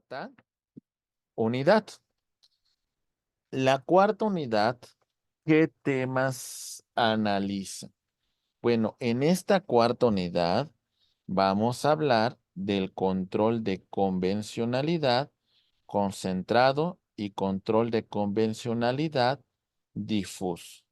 cuarta unidad. La cuarta unidad, ¿qué temas analiza? Bueno, en esta cuarta unidad vamos a hablar del control de convencionalidad concentrado y control de convencionalidad difuso.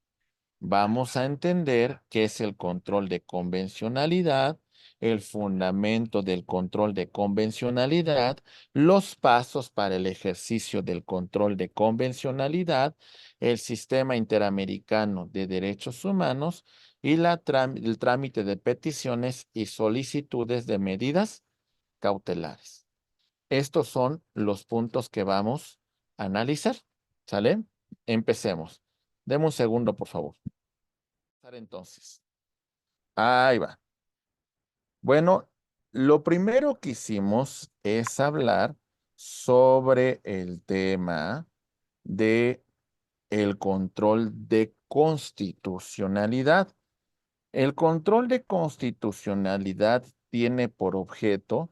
Vamos a entender qué es el control de convencionalidad, el fundamento del control de convencionalidad, los pasos para el ejercicio del control de convencionalidad, el sistema interamericano de derechos humanos y el trámite de peticiones y solicitudes de medidas cautelares. Estos son los puntos que vamos a analizar. ¿Sale? Empecemos. Deme un segundo, por favor. Entonces, ahí va. Bueno, lo primero que hicimos es hablar sobre el tema de el control de constitucionalidad. El control de constitucionalidad tiene por objeto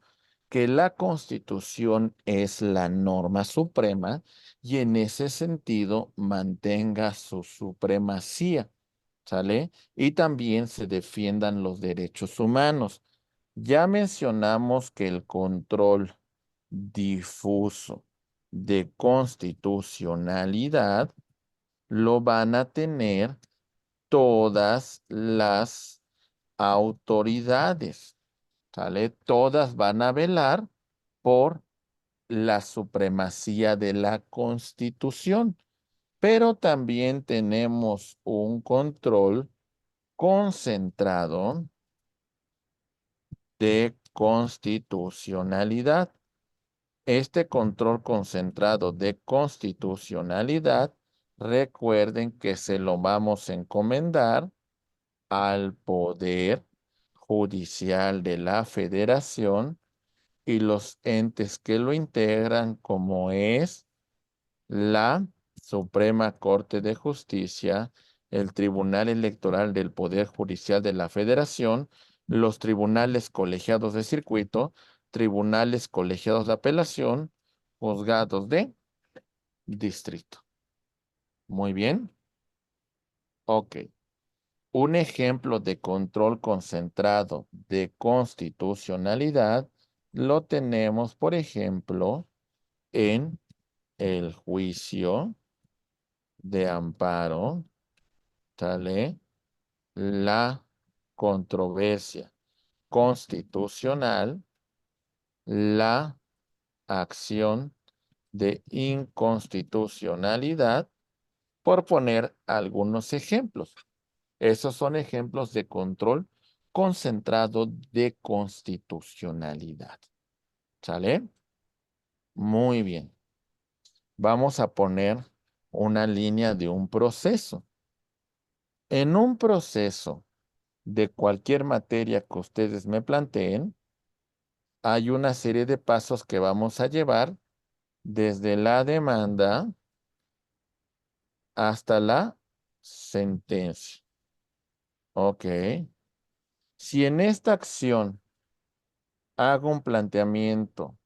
que la Constitución es la norma suprema y en ese sentido mantenga su supremacía, ¿sale? Y también se defiendan los derechos humanos. Ya mencionamos que el control difuso de constitucionalidad lo van a tener todas las autoridades, ¿sale? Todas van a velar por la supremacía de la Constitución, pero también tenemos un control concentrado de constitucionalidad. Este control concentrado de constitucionalidad, recuerden que se lo vamos a encomendar al Poder Judicial de la Federación y los entes que lo integran, como es la Suprema Corte de Justicia, el Tribunal Electoral del Poder Judicial de la Federación, los tribunales colegiados de circuito, tribunales colegiados de apelación, juzgados de distrito. Muy bien. Ok. Un ejemplo de control concentrado de constitucionalidad lo tenemos, por ejemplo, en el juicio de amparo, ¿sale? La controversia constitucional, la acción de inconstitucionalidad, por poner algunos ejemplos. Esos son ejemplos de control concentrado de constitucionalidad. ¿Sale? Muy bien. Vamos a poner una línea de un proceso. En un proceso de cualquier materia que ustedes me planteen, hay una serie de pasos que vamos a llevar desde la demanda hasta la sentencia. Ok. Si en esta acción hago un planteamiento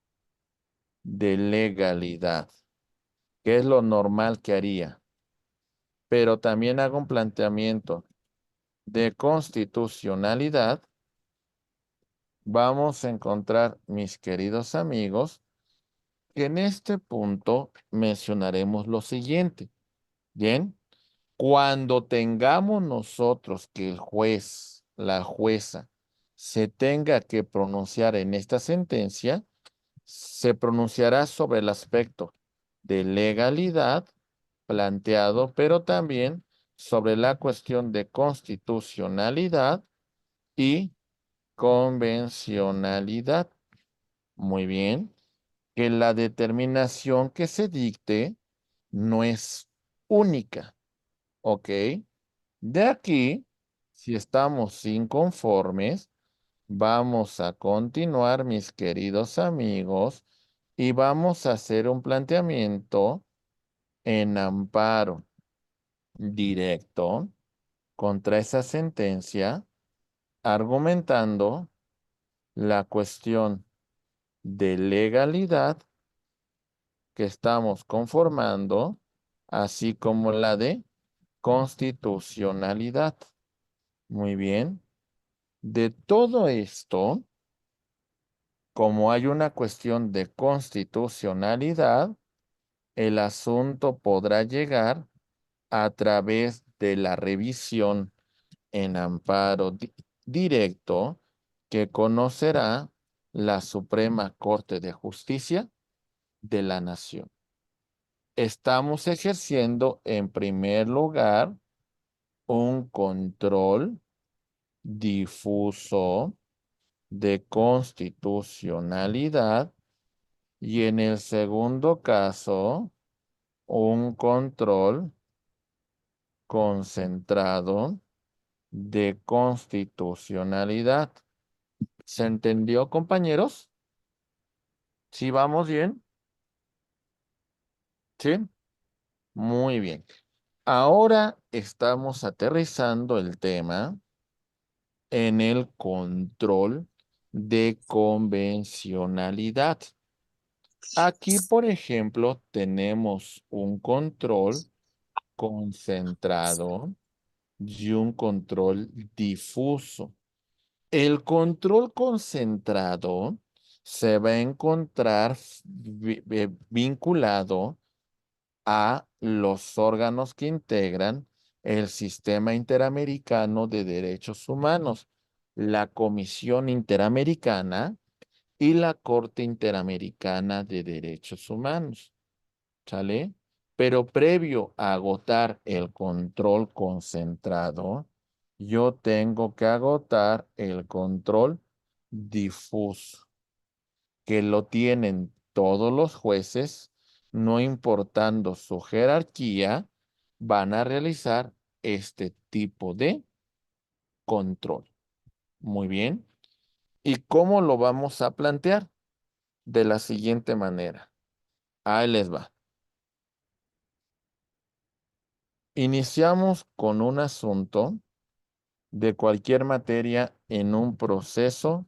de legalidad, que es lo normal que haría, pero también hago un planteamiento de constitucionalidad, vamos a encontrar, mis queridos amigos, que en este punto mencionaremos lo siguiente. Bien, cuando tengamos nosotros que el juez, la jueza, se tenga que pronunciar en esta sentencia, se pronunciará sobre el aspecto de legalidad planteado, pero también sobre la cuestión de constitucionalidad y convencionalidad. Muy bien, que la determinación que se dicte no es única, ¿ok? De aquí, si estamos inconformes, vamos a continuar, mis queridos amigos, y vamos a hacer un planteamiento en amparo directo contra esa sentencia, argumentando la cuestión de legalidad que estamos conformando, así como la de constitucionalidad. Muy bien. De todo esto, como hay una cuestión de constitucionalidad, el asunto podrá llegar a través de la revisión en amparo directo que conocerá la Suprema Corte de Justicia de la Nación. Estamos ejerciendo en primer lugar un control difuso de constitucionalidad y en el segundo caso un control concentrado de constitucionalidad. ¿Se entendió, compañeros? ¿Sí vamos bien? ¿Sí? Muy bien. Ahora estamos aterrizando el tema en el control de convencionalidad. Aquí, por ejemplo, tenemos un control concentrado y un control difuso. El control concentrado se va a encontrar vinculado a los órganos que integran el Sistema Interamericano de Derechos Humanos, la Comisión Interamericana y la Corte Interamericana de Derechos Humanos. ¿Sale? Pero previo a agotar el control concentrado, yo tengo que agotar el control difuso, que lo tienen todos los jueces, no importando su jerarquía, van a realizar este tipo de control. Muy bien. ¿Y cómo lo vamos a plantear? De la siguiente manera. Ahí les va. Iniciamos con un asunto de cualquier materia en un proceso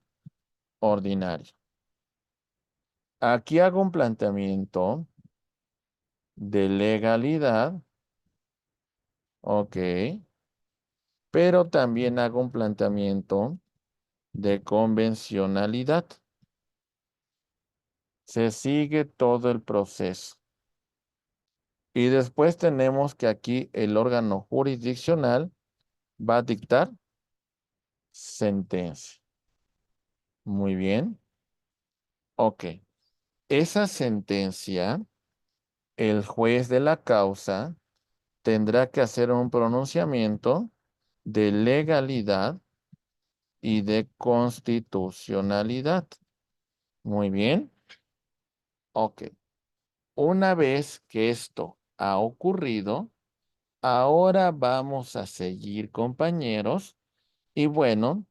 ordinario. Aquí hago un planteamiento de legalidad, ok, pero también hago un planteamiento de convencionalidad. Se sigue todo el proceso. Y después tenemos que aquí el órgano jurisdiccional va a dictar sentencia. Muy bien. Ok. Esa sentencia, el juez de la causa tendrá que hacer un pronunciamiento de legalidad y de constitucionalidad. Muy bien. Ok. Una vez que esto ha ocurrido, ahora vamos a seguir, compañeros. Y bueno,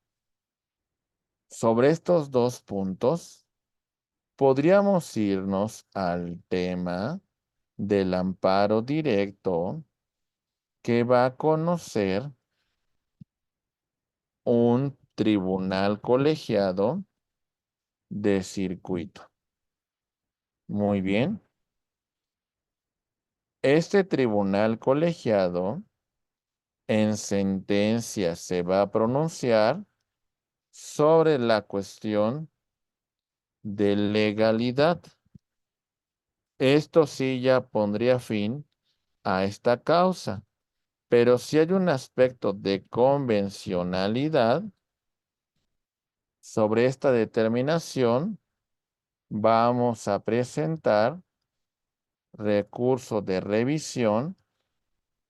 sobre estos dos puntos, podríamos irnos al tema del amparo directo que va a conocer un tribunal colegiado de circuito. Muy bien. Este tribunal colegiado en sentencia se va a pronunciar sobre la cuestión de legalidad. Esto sí ya pondría fin a esta causa, pero si hay un aspecto de convencionalidad sobre esta determinación, vamos a presentar recurso de revisión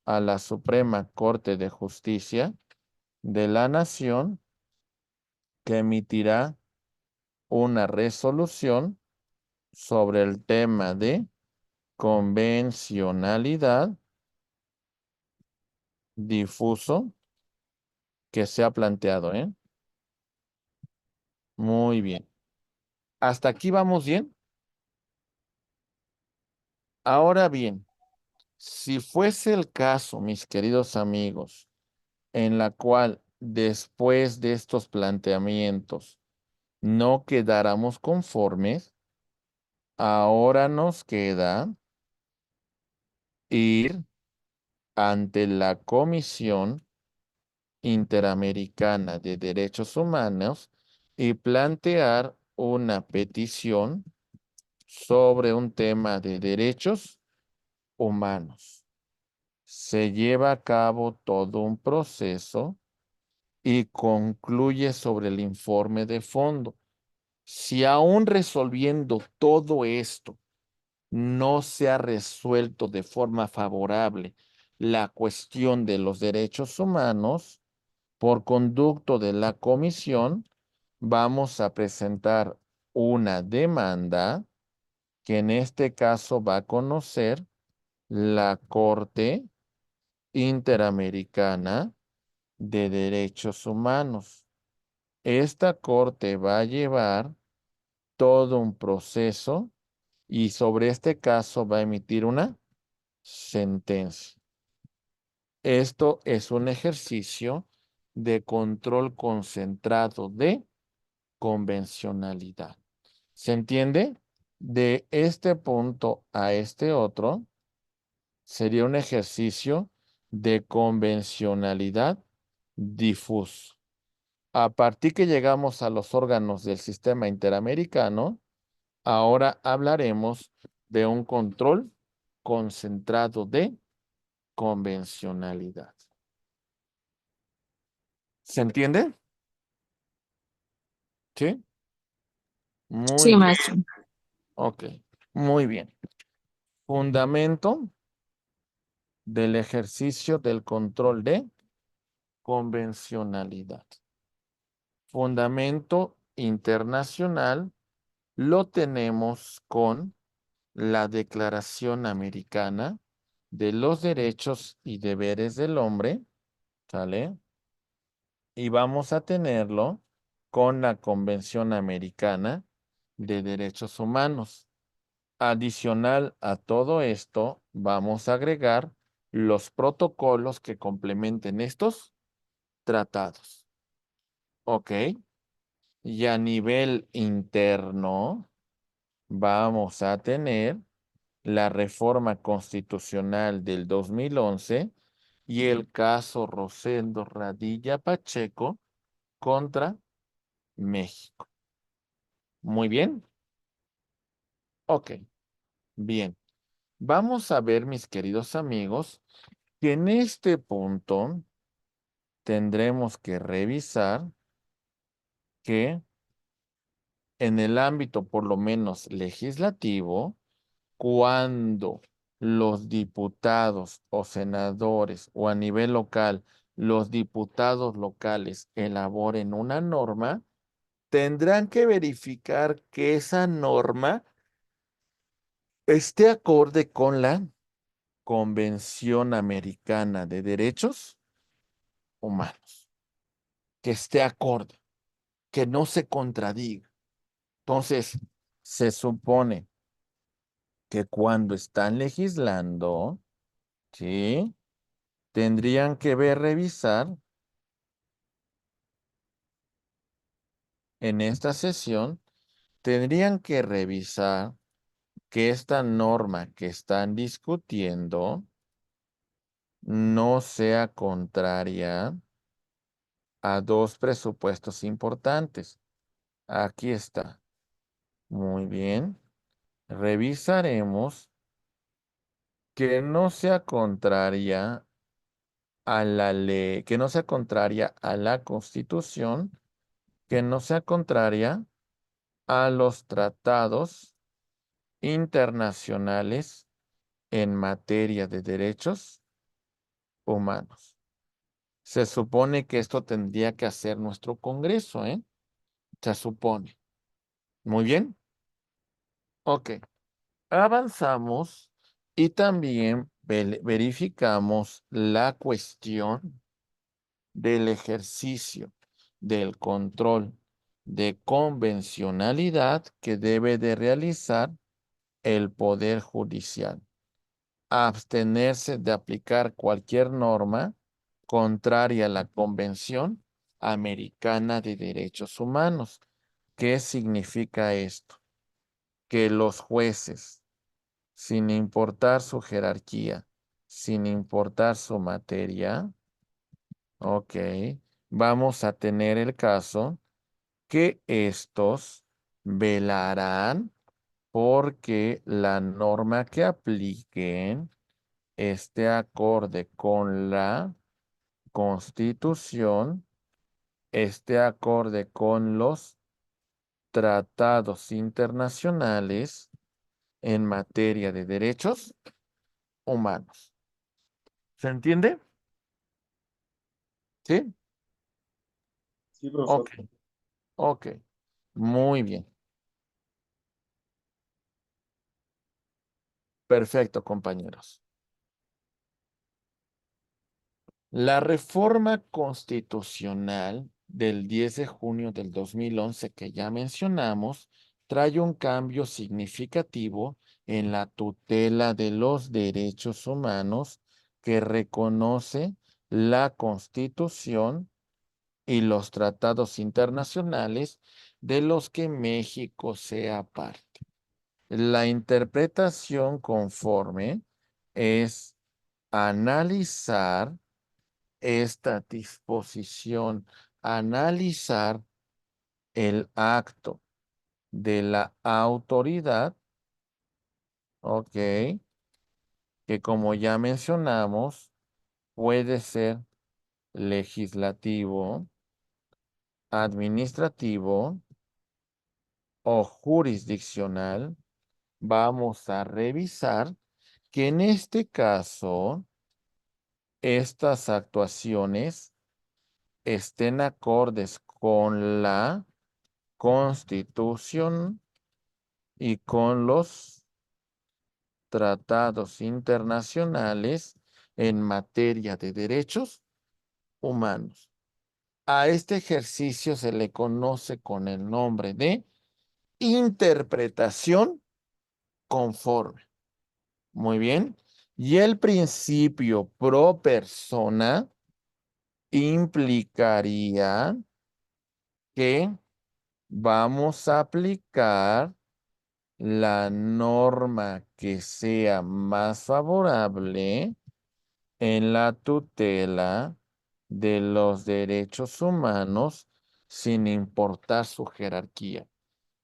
a la Suprema Corte de Justicia de la Nación, que emitirá una resolución sobre el tema de convencionalidad difuso que se ha planteado, ¿eh? Muy bien. ¿Hasta aquí vamos bien? Ahora bien, si fuese el caso, mis queridos amigos, en la cual después de estos planteamientos no quedáramos conformes, Ahora nos queda ir ante la Comisión Interamericana de Derechos Humanos y plantear una petición sobre un tema de derechos humanos. Se lleva a cabo todo un proceso y concluye sobre el informe de fondo. Si aún resolviendo todo esto no se ha resuelto de forma favorable la cuestión de los derechos humanos, por conducto de la comisión, vamos a presentar una demanda que en este caso va a conocer la Corte Interamericana de Derechos Humanos. Esta corte va a llevar todo un proceso y sobre este caso va a emitir una sentencia. Esto es un ejercicio de control concentrado de convencionalidad. ¿Se entiende? De este punto a este otro sería un ejercicio de convencionalidad difuso. A partir que llegamos a los órganos del sistema interamericano, ahora hablaremos de un control concentrado de convencionalidad. ¿Se entiende? ¿Sí? Muy Sí, bien. maestro. Ok. Muy bien. Fundamento del ejercicio del control de convencionalidad. Fundamento internacional lo tenemos con la Declaración Americana de los Derechos y Deberes del Hombre, ¿sale? Y vamos a tenerlo con la Convención Americana de Derechos Humanos. Adicional a todo esto, vamos a agregar los protocolos que complementen estos tratados. ¿Ok? Y a nivel interno, vamos a tener la reforma constitucional del 2011 y el caso Rosendo Radilla Pacheco contra México. Muy bien. Ok, bien. Vamos a ver, mis queridos amigos, que en este punto tendremos que revisar que en el ámbito, por lo menos legislativo, cuando los diputados o senadores o a nivel local, los diputados locales elaboren una norma, tendrán que verificar que esa norma esté acorde con la Convención Americana de Derechos Humanos, que esté acorde, que no se contradiga. Entonces, se supone que cuando están legislando, ¿sí? Tendrían que revisar en esta sesión, tendrían que revisar que esta norma que están discutiendo no sea contraria a dos presupuestos importantes. Aquí está. Muy bien. Revisaremos que no sea contraria a la ley, que no sea contraria a la Constitución, que no sea contraria a los tratados internacionales en materia de derechos humanos. Se supone que esto tendría que hacer nuestro Congreso, ¿eh? Se supone. Muy bien. Ok. Avanzamos y también verificamos la cuestión del ejercicio del control de convencionalidad que debe de realizar el Poder Judicial. Abstenerse de aplicar cualquier norma contraria a la Convención Americana de Derechos Humanos. ¿Qué significa esto? que los jueces, sin importar su jerarquía, sin importar su materia, ok, vamos a tener el caso que estos velarán porque la norma que apliquen esté acorde con la Constitución, esté acorde con los tratados internacionales en materia de derechos humanos. ¿Se entiende? ¿Sí? Sí, profesor. Ok, ok. Muy bien. Perfecto, compañeros. La reforma constitucional del 10 de junio del 2011 que ya mencionamos trae un cambio significativo en la tutela de los derechos humanos que reconoce la Constitución y los tratados internacionales de los que México sea parte. La interpretación conforme es analizar esta disposición, analizar el acto de la autoridad, ok, que como ya mencionamos, puede ser legislativo, administrativo o jurisdiccional. Vamos a revisar que en este caso, estas actuaciones estén acordes con la Constitución y con los tratados internacionales en materia de derechos humanos. A este ejercicio se le conoce con el nombre de interpretación conforme. Muy bien. Y el principio pro persona implicaría que vamos a aplicar la norma que sea más favorable en la tutela de los derechos humanos sin importar su jerarquía.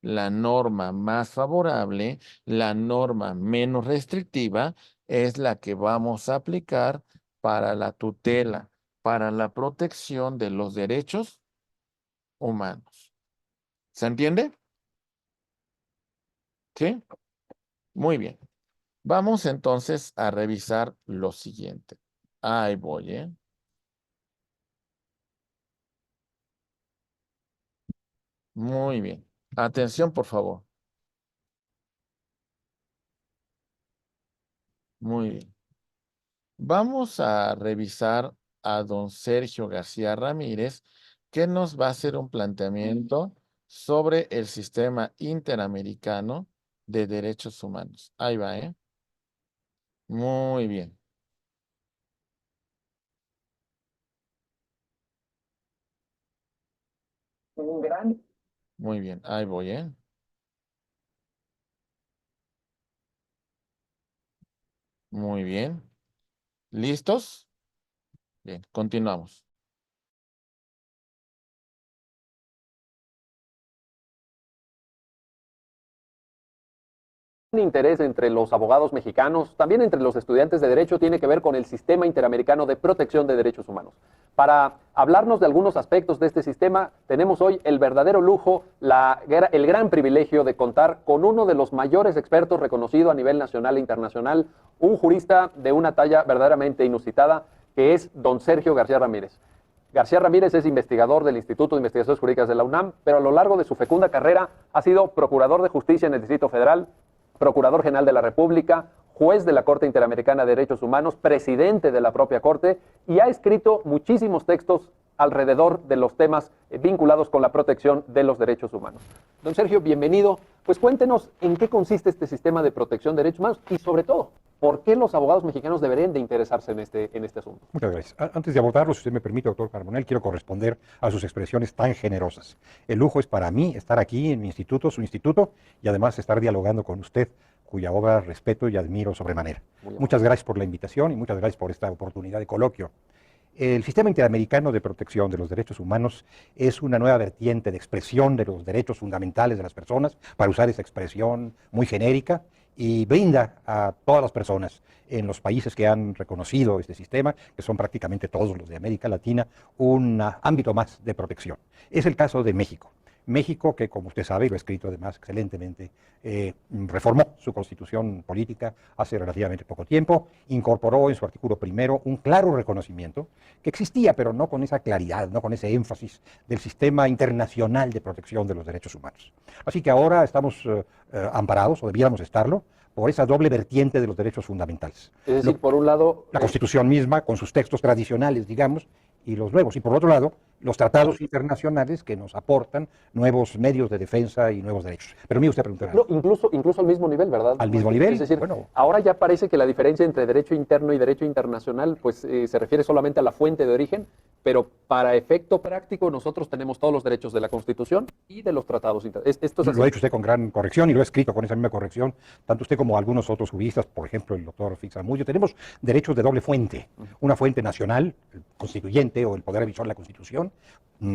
La norma más favorable, la norma menos restrictiva, es la que vamos a aplicar para la tutela, para la protección de los derechos humanos. ¿Se entiende? ¿Sí? Muy bien. Vamos entonces a revisar lo siguiente. Ahí voy, ¿eh? Muy bien. Atención, por favor. Muy bien. Vamos a revisar a don Sergio García Ramírez, que nos va a hacer un planteamiento sobre el sistema interamericano de derechos humanos. Ahí va, ¿eh? Muy bien. Un gran. Muy bien. Ahí voy, ¿eh? Muy bien. ¿Listos? Bien, continuamos. Interés entre los abogados mexicanos, también entre los estudiantes de Derecho, tiene que ver con el Sistema Interamericano de Protección de Derechos Humanos. Para hablarnos de algunos aspectos de este sistema, tenemos hoy el verdadero lujo, el gran privilegio de contar con uno de los mayores expertos reconocido a nivel nacional e internacional, un jurista de una talla verdaderamente inusitada, que es don Sergio García Ramírez. García Ramírez es investigador del Instituto de Investigaciones Jurídicas de la UNAM, pero a lo largo de su fecunda carrera ha sido procurador de justicia en el Distrito Federal, Procurador General de la República, juez de la Corte Interamericana de Derechos Humanos, presidente de la propia Corte, y ha escrito muchísimos textos alrededor de los temas vinculados con la protección de los derechos humanos. Don Sergio, bienvenido. Pues cuéntenos en qué consiste este sistema de protección de derechos humanos y sobre todo, ¿por qué los abogados mexicanos deberían de interesarse en este asunto? Muchas gracias. Antes de abordarlo, si usted me permite, doctor Carbonell, quiero corresponder a sus expresiones tan generosas. El lujo es para mí estar aquí en mi instituto, su instituto, y además estar dialogando con usted, cuya obra respeto y admiro sobremanera. Muchas gracias por la invitación y muchas gracias por esta oportunidad de coloquio. El Sistema Interamericano de Protección de los Derechos Humanos es una nueva vertiente de expresión de los derechos fundamentales de las personas, para usar esa expresión muy genérica, y brinda a todas las personas en los países que han reconocido este sistema, que son prácticamente todos los de América Latina, un ámbito más de protección. Es el caso de México. México, que como usted sabe, y lo ha escrito además excelentemente, reformó su constitución política hace relativamente poco tiempo, incorporó en su artículo primero un claro reconocimiento que existía, pero no con esa claridad, no con ese énfasis del sistema internacional de protección de los derechos humanos. Así que ahora estamos amparados, o debiéramos estarlo, por esa doble vertiente de los derechos fundamentales. Es decir, por un lado... La Constitución misma, con sus textos tradicionales, digamos, y los nuevos. Y por otro lado, los tratados internacionales que nos aportan nuevos medios de defensa y nuevos derechos. Pero mí usted preguntará. No, incluso al mismo nivel, ¿verdad? Al mismo nivel. Es decir, bueno, ahora ya parece que la diferencia entre derecho interno y derecho internacional pues, se refiere solamente a la fuente de origen, pero para efecto práctico nosotros tenemos todos los derechos de la Constitución y de los tratados internacionales. Esto es así. lo ha hecho usted con gran corrección y lo ha escrito con esa misma corrección, tanto usted como algunos otros juristas, por ejemplo el doctor Fixamullo. Tenemos derechos de doble fuente, una fuente nacional, el constituyente o el poder emisor de la Constitución,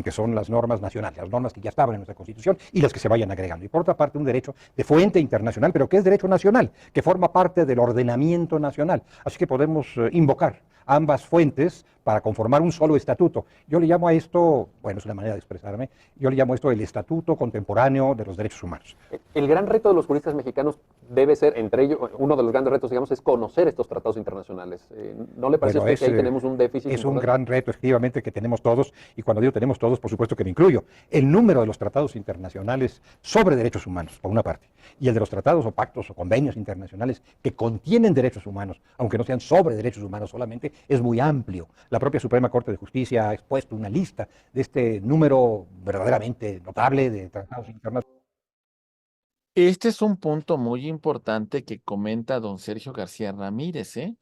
que son las normas nacionales, las normas que ya estaban en nuestra Constitución y las que se vayan agregando. Y por otra parte un derecho de fuente internacional, pero que es derecho nacional, que forma parte del ordenamiento nacional. Así que podemos invocar ambas fuentes para conformar un solo estatuto. Yo le llamo a esto, bueno, es una manera de expresarme, yo le llamo a esto el Estatuto Contemporáneo de los Derechos Humanos. El gran reto de los juristas mexicanos debe ser, entre ellos, uno de los grandes retos, digamos, es conocer estos tratados internacionales. ¿No le parece a usted que ahí tenemos un déficit? Es un gran reto, efectivamente, que tenemos todos, y cuando digo tenemos todos, por supuesto que me incluyo. El número de los tratados internacionales sobre derechos humanos, por una parte, y el de los tratados o pactos o convenios internacionales que contienen derechos humanos, aunque no sean sobre derechos humanos solamente, es muy amplio. La propia Suprema Corte de Justicia ha expuesto una lista de este número verdaderamente notable de tratados internacionales. Este es un punto muy importante que comenta don Sergio García Ramírez, ¿eh?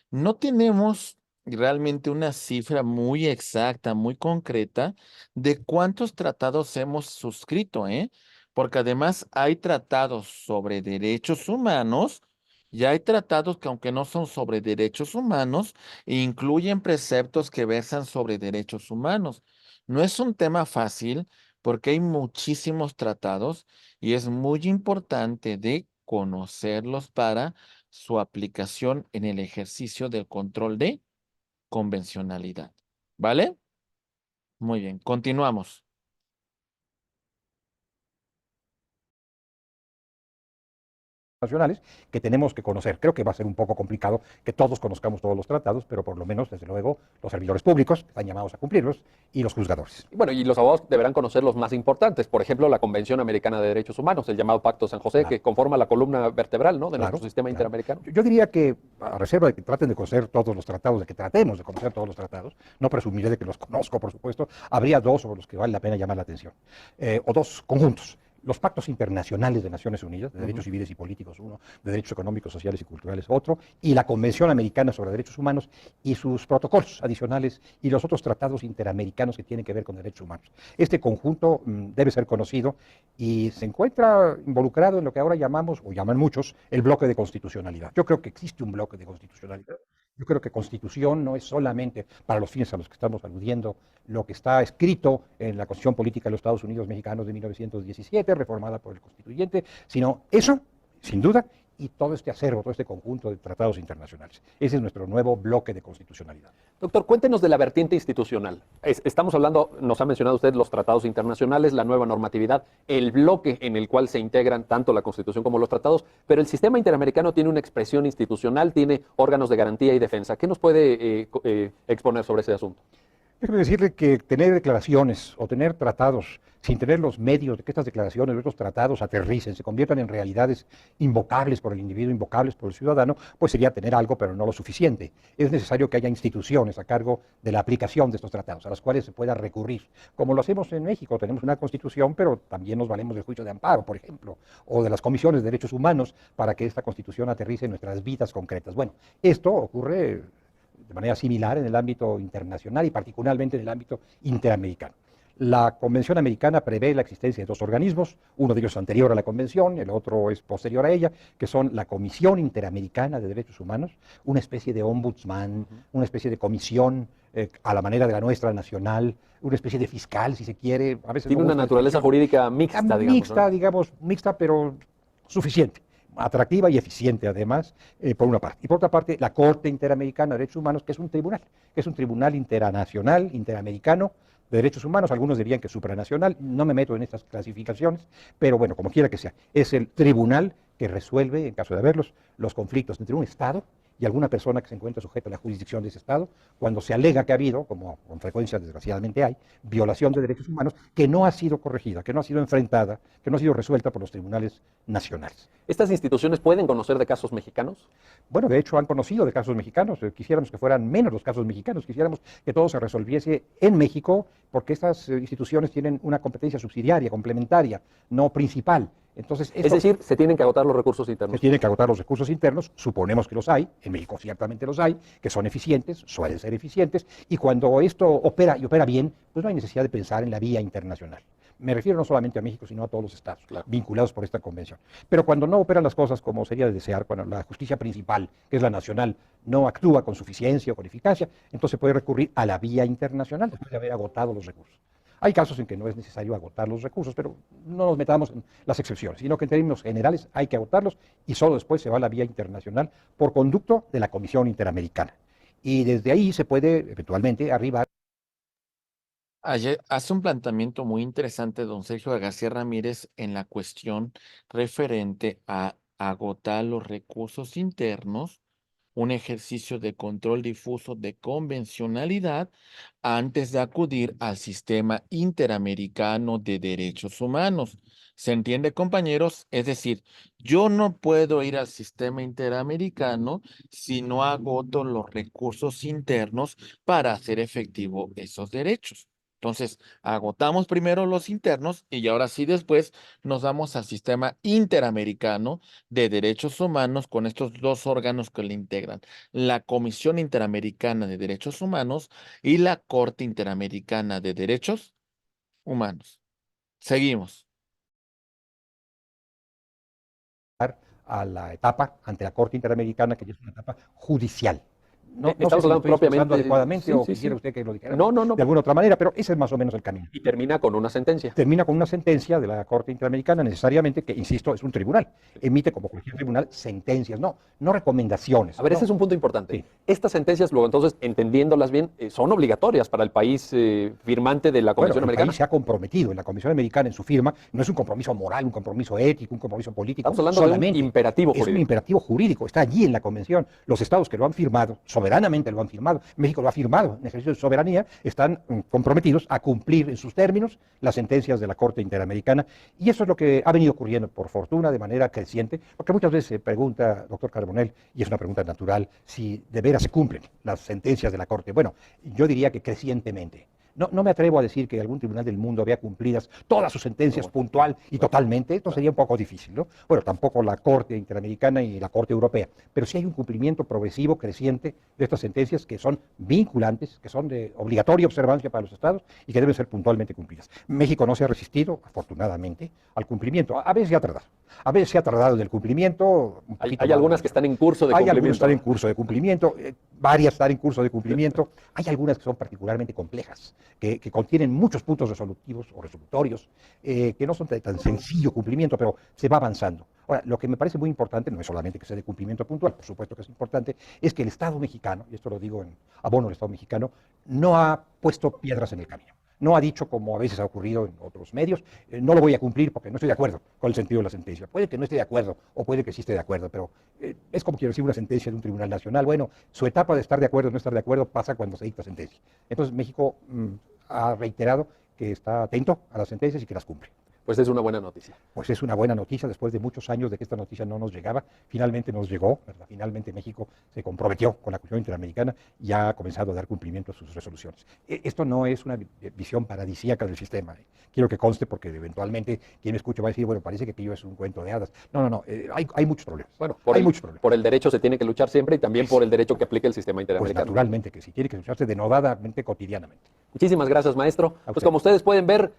No tenemos realmente una cifra muy exacta, muy concreta de cuántos tratados hemos suscrito, ¿eh? Porque además hay tratados sobre derechos humanos y hay tratados que aunque no son sobre derechos humanos, incluyen preceptos que versan sobre derechos humanos. No es un tema fácil porque hay muchísimos tratados y es muy importante de conocerlos para su aplicación en el ejercicio del control de convencionalidad. ¿Vale? Muy bien, continuamos. Nacionales que tenemos que conocer. Creo que va a ser un poco complicado que todos conozcamos todos los tratados, pero por lo menos, desde luego, los servidores públicos que están llamados a cumplirlos y los juzgadores. Bueno, y los abogados deberán conocer los más importantes. Por ejemplo, la Convención Americana de Derechos Humanos, el llamado Pacto San José, que conforma la columna vertebral, ¿no?, de nuestro sistema interamericano. Yo diría que, a reserva de que traten de conocer todos los tratados, de que tratemos de conocer todos los tratados, no presumiré de que los conozco, por supuesto, habría dos sobre los que vale la pena llamar la atención, o dos conjuntos. Los pactos internacionales de Naciones Unidas, de derechos civiles y políticos uno, de derechos económicos, sociales y culturales otro, y la Convención Americana sobre Derechos Humanos y sus protocolos adicionales y los otros tratados interamericanos que tienen que ver con derechos humanos. Este conjunto debe ser conocido y se encuentra involucrado en lo que ahora llamamos, o llaman muchos, el bloque de constitucionalidad. Yo creo que existe un bloque de constitucionalidad. Yo creo que Constitución no es solamente, para los fines a los que estamos aludiendo, lo que está escrito en la Constitución Política de los Estados Unidos Mexicanos de 1917, reformada por el constituyente, sino eso, sin duda, y todo este acervo, todo este conjunto de tratados internacionales. Ese es nuestro nuevo bloque de constitucionalidad. Doctor, cuéntenos de la vertiente institucional. Estamos hablando, nos ha mencionado usted los tratados internacionales, la nueva normatividad, el bloque en el cual se integran tanto la Constitución como los tratados, pero el sistema interamericano tiene una expresión institucional, tiene órganos de garantía y defensa. ¿Qué nos puede exponer sobre ese asunto? Déjeme decirle que tener declaraciones o tener tratados sin tener los medios de que estas declaraciones o estos tratados aterricen, se conviertan en realidades invocables por el individuo, invocables por el ciudadano, pues sería tener algo, pero no lo suficiente. Es necesario que haya instituciones a cargo de la aplicación de estos tratados, a las cuales se pueda recurrir. Como lo hacemos en México, tenemos una constitución, pero también nos valemos del juicio de amparo, por ejemplo, o de las comisiones de derechos humanos para que esta constitución aterrice en nuestras vidas concretas. Bueno, esto ocurre de manera similar en el ámbito internacional y particularmente en el ámbito interamericano. La Convención Americana prevé la existencia de dos organismos, uno de ellos es anterior a la Convención, el otro es posterior a ella, que son la Comisión Interamericana de Derechos Humanos, una especie de ombudsman, una especie de comisión a la manera de la nuestra nacional, una especie de fiscal, si se quiere. A veces Tiene una naturaleza jurídica mixta, digamos. Mixta, ¿no? digamos, mixta, pero suficiente, atractiva y eficiente además, por una parte. Y por otra parte, la Corte Interamericana de Derechos Humanos, que es un tribunal internacional, interamericano de derechos humanos, algunos dirían que supranacional, no me meto en estas clasificaciones, pero bueno, como quiera que sea, es el tribunal que resuelve, en caso de haberlos, los conflictos entre un Estado y alguna persona que se encuentra sujeta a la jurisdicción de ese Estado, cuando se alega que ha habido, como con frecuencia desgraciadamente hay, violación de derechos humanos que no ha sido corregida, que no ha sido enfrentada, que no ha sido resuelta por los tribunales nacionales. ¿Estas instituciones pueden conocer de casos mexicanos? Bueno, de hecho han conocido de casos mexicanos, quisiéramos que fueran menos los casos mexicanos, quisiéramos que todo se resolviese en México, porque estas instituciones tienen una competencia subsidiaria, complementaria, no principal. Entonces, Es decir, se tienen que agotar los recursos internos. se tienen que agotar los recursos internos, suponemos que los hay, en México ciertamente los hay, que son eficientes, suelen ser eficientes, y cuando esto opera y opera bien, pues no hay necesidad de pensar en la vía internacional. Me refiero no solamente a México, sino a todos los estados vinculados por esta convención. Pero cuando no operan las cosas como sería de desear, cuando la justicia principal, que es la nacional, no actúa con suficiencia o con eficacia, entonces se puede recurrir a la vía internacional después de haber agotado los recursos. Hay casos en que no es necesario agotar los recursos, pero no nos metamos en las excepciones, sino que en términos generales hay que agotarlos y solo después se va a la vía internacional por conducto de la Comisión Interamericana. Y desde ahí se puede eventualmente arribar. Ayer hace un planteamiento muy interesante don Sergio García Ramírez en la cuestión referente a agotar los recursos internos, un ejercicio de control difuso de convencionalidad antes de acudir al sistema interamericano de derechos humanos. ¿Se entiende, compañeros? Es decir, yo no puedo ir al sistema interamericano si no agoto los recursos internos para hacer efectivo esos derechos. Entonces, agotamos primero los internos y ahora sí después nos vamos al sistema interamericano de derechos humanos con estos dos órganos que le integran, la Comisión Interamericana de Derechos Humanos y la Corte Interamericana de Derechos Humanos. Seguimos. A la etapa ante la Corte Interamericana, que ya es una etapa judicial. No sé Estamos si lo hablando estoy expresando propiamente- adecuadamente sí, o sí, quisiera sí. usted que lo dijera No. de alguna otra manera, pero ese es más o menos el camino. Y termina con una sentencia. Termina con una sentencia de la Corte Interamericana, necesariamente, que, insisto, es un tribunal. Emite, como cualquier tribunal, sentencias, no recomendaciones. A ver, no. ese es un punto importante. Sí. Estas sentencias, luego entonces, entendiéndolas bien, son obligatorias para el país firmante de la Bueno, Convención el Americana. país se ha comprometido en la Comisión Americana en su firma, no es un compromiso moral, un compromiso ético, un compromiso político. Estamos hablando de un solamente. imperativo Es un jurídico. imperativo jurídico, está allí en la Convención. Los estados que lo han firmado, soberanamente lo han firmado, México lo ha firmado, en ejercicio de soberanía, están comprometidos a cumplir en sus términos las sentencias de la Corte Interamericana. Y eso es lo que ha venido ocurriendo, por fortuna, de manera creciente, porque muchas veces se pregunta, doctor Carbonell, y es una pregunta natural, si de veras se cumplen las sentencias de la Corte. Bueno, yo diría que crecientemente. No me atrevo a decir que algún tribunal del mundo vea cumplidas todas sus sentencias puntual y totalmente, esto sería un poco difícil, ¿no? Bueno, tampoco la Corte Interamericana y la Corte Europea, pero sí hay un cumplimiento progresivo, creciente de estas sentencias que son vinculantes, que son de obligatoria observancia para los estados y que deben ser puntualmente cumplidas. México no se ha resistido, afortunadamente, al cumplimiento. A veces se ha tardado en el cumplimiento. Hay algunas que están en curso de Hay cumplimiento. algunas que están en curso de cumplimiento, varias están en curso de cumplimiento. Hay algunas que son particularmente complejas, que contienen muchos puntos resolutivos o resolutorios, que no son de tan sencillo cumplimiento, pero se va avanzando. Ahora, lo que me parece muy importante, no es solamente que sea de cumplimiento puntual, por supuesto que es importante, es que el Estado mexicano, y esto lo digo en abono del Estado mexicano, no ha puesto piedras en el camino. No ha dicho, como a veces ha ocurrido en otros medios, no lo voy a cumplir porque no estoy de acuerdo con el sentido de la sentencia. Puede que no esté de acuerdo o puede que sí esté de acuerdo, pero es como quiero decir una sentencia de un tribunal nacional. Bueno, su etapa de estar de acuerdo o no estar de acuerdo pasa cuando se dicta sentencia. Entonces México ha reiterado que está atento a las sentencias y que las cumple. Pues es una buena noticia. Pues es una buena noticia después de muchos años de que esta noticia no nos llegaba. Finalmente nos llegó, ¿verdad? Finalmente México se comprometió con la Comisión Interamericana y ha comenzado a dar cumplimiento a sus resoluciones. Esto no es una visión paradisíaca del sistema. Quiero que conste porque eventualmente quien me escuche va a decir, bueno, parece que aquello es un cuento de hadas. No, hay muchos problemas. Bueno, muchos problemas. por el derecho se tiene que luchar siempre y también por el derecho que aplica el sistema Pues interamericano. naturalmente que sí, tiene que lucharse denodadamente, cotidianamente. Muchísimas gracias, maestro. A Pues usted. como ustedes pueden ver,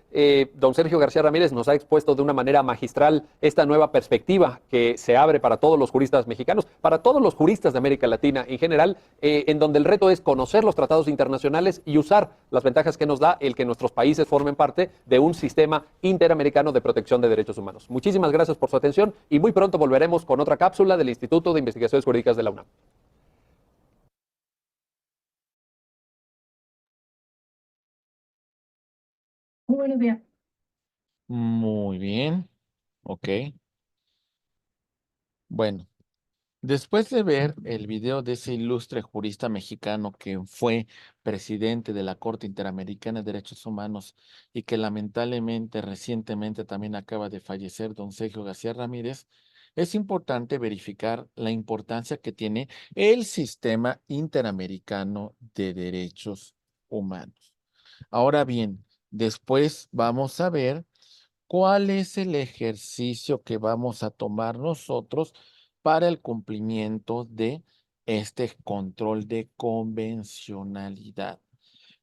don Sergio García Ramírez nos ha expuesto de una manera magistral esta nueva perspectiva que se abre para todos los juristas mexicanos, para todos los juristas de América Latina en general, en donde el reto es conocer los tratados internacionales y usar las ventajas que nos da el que nuestros países formen parte de un sistema interamericano de protección de derechos humanos. Muchísimas gracias por su atención y muy pronto volveremos con otra cápsula del Instituto de Investigaciones Jurídicas de la UNAM. Muy buenos días. Muy bien. Ok. Bueno, después de ver el video de ese ilustre jurista mexicano que fue presidente de la Corte Interamericana de Derechos Humanos y que lamentablemente recientemente también acaba de fallecer, don Sergio García Ramírez, es importante verificar la importancia que tiene el sistema interamericano de derechos humanos. Ahora bien, después vamos a ver cuál es el ejercicio que vamos a tomar nosotros para el cumplimiento de este control de convencionalidad.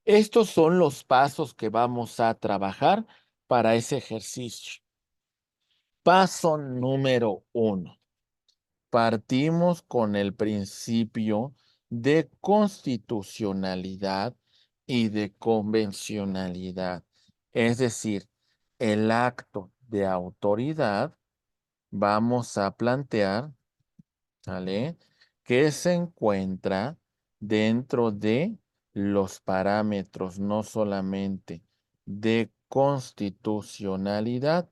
Estos son los pasos que vamos a trabajar para ese ejercicio. Paso número 1. Partimos con el principio de constitucionalidad y de convencionalidad. Es decir, el acto de autoridad vamos a plantear, ¿vale?, que se encuentra dentro de los parámetros no solamente de constitucionalidad,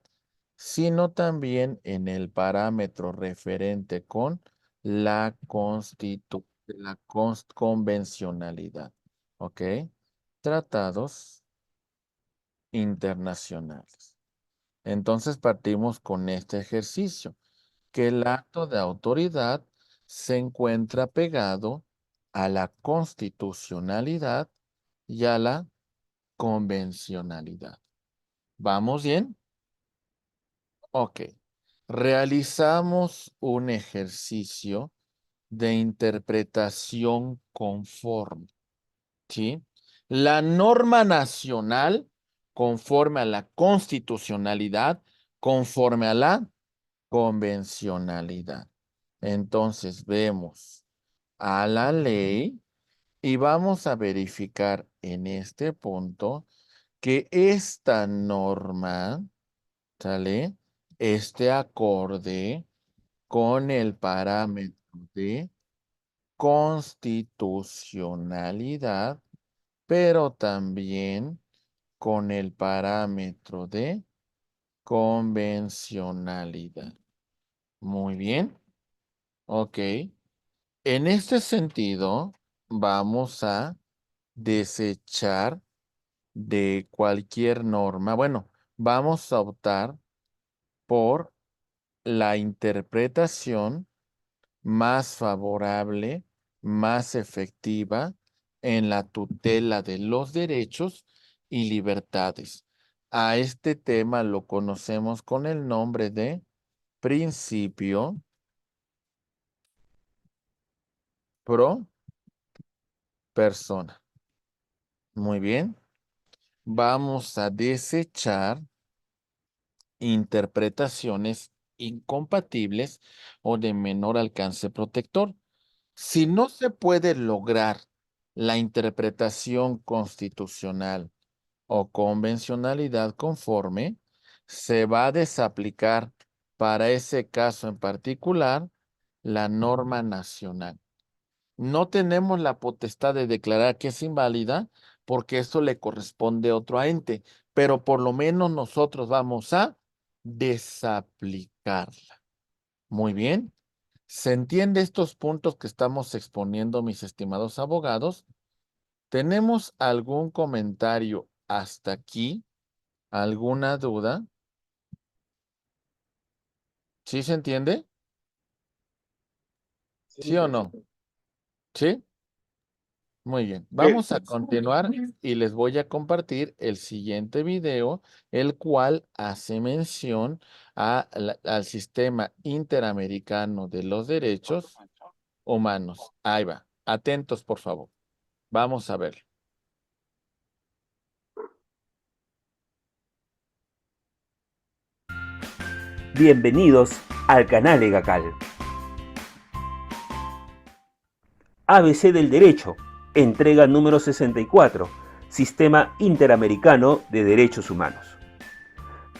sino también en el parámetro referente con la convencionalidad, ¿ok? Tratados internacionales. Entonces partimos con este ejercicio, que el acto de autoridad se encuentra pegado a la constitucionalidad y a la convencionalidad. ¿Vamos bien? Ok. Realizamos un ejercicio de interpretación conforme, ¿sí? La norma nacional conforme a la constitucionalidad, conforme a la convencionalidad. Entonces vemos a la ley y vamos a verificar en este punto que esta norma, ¿sale?, esté acorde con el parámetro de constitucionalidad, pero también con el parámetro de convencionalidad. Muy bien. Ok. En este sentido, vamos a desechar de cualquier norma. Bueno, vamos a optar por la interpretación más favorable, más efectiva en la tutela de los derechos y libertades. A este tema lo conocemos con el nombre de principio pro persona. Muy bien. Vamos a desechar interpretaciones incompatibles o de menor alcance protector. Si no se puede lograr la interpretación constitucional o convencionalidad conforme, se va a desaplicar para ese caso en particular la norma nacional. No tenemos la potestad de declarar que es inválida, porque eso le corresponde a otro ente, pero por lo menos nosotros vamos a desaplicarla. Muy bien. ¿Se entiende estos puntos que estamos exponiendo, mis estimados abogados? ¿Tenemos algún comentario hasta aquí? ¿Alguna duda? ¿Sí se entiende? ¿Sí o no? ¿Sí? Muy bien. Vamos a continuar y les voy a compartir el siguiente video, el cual hace mención al Sistema Interamericano de los Derechos Humanos. Ahí va. Atentos, por favor. Vamos a verlo. Bienvenidos al canal EGACAL. ABC del Derecho, entrega número 64, Sistema Interamericano de Derechos Humanos.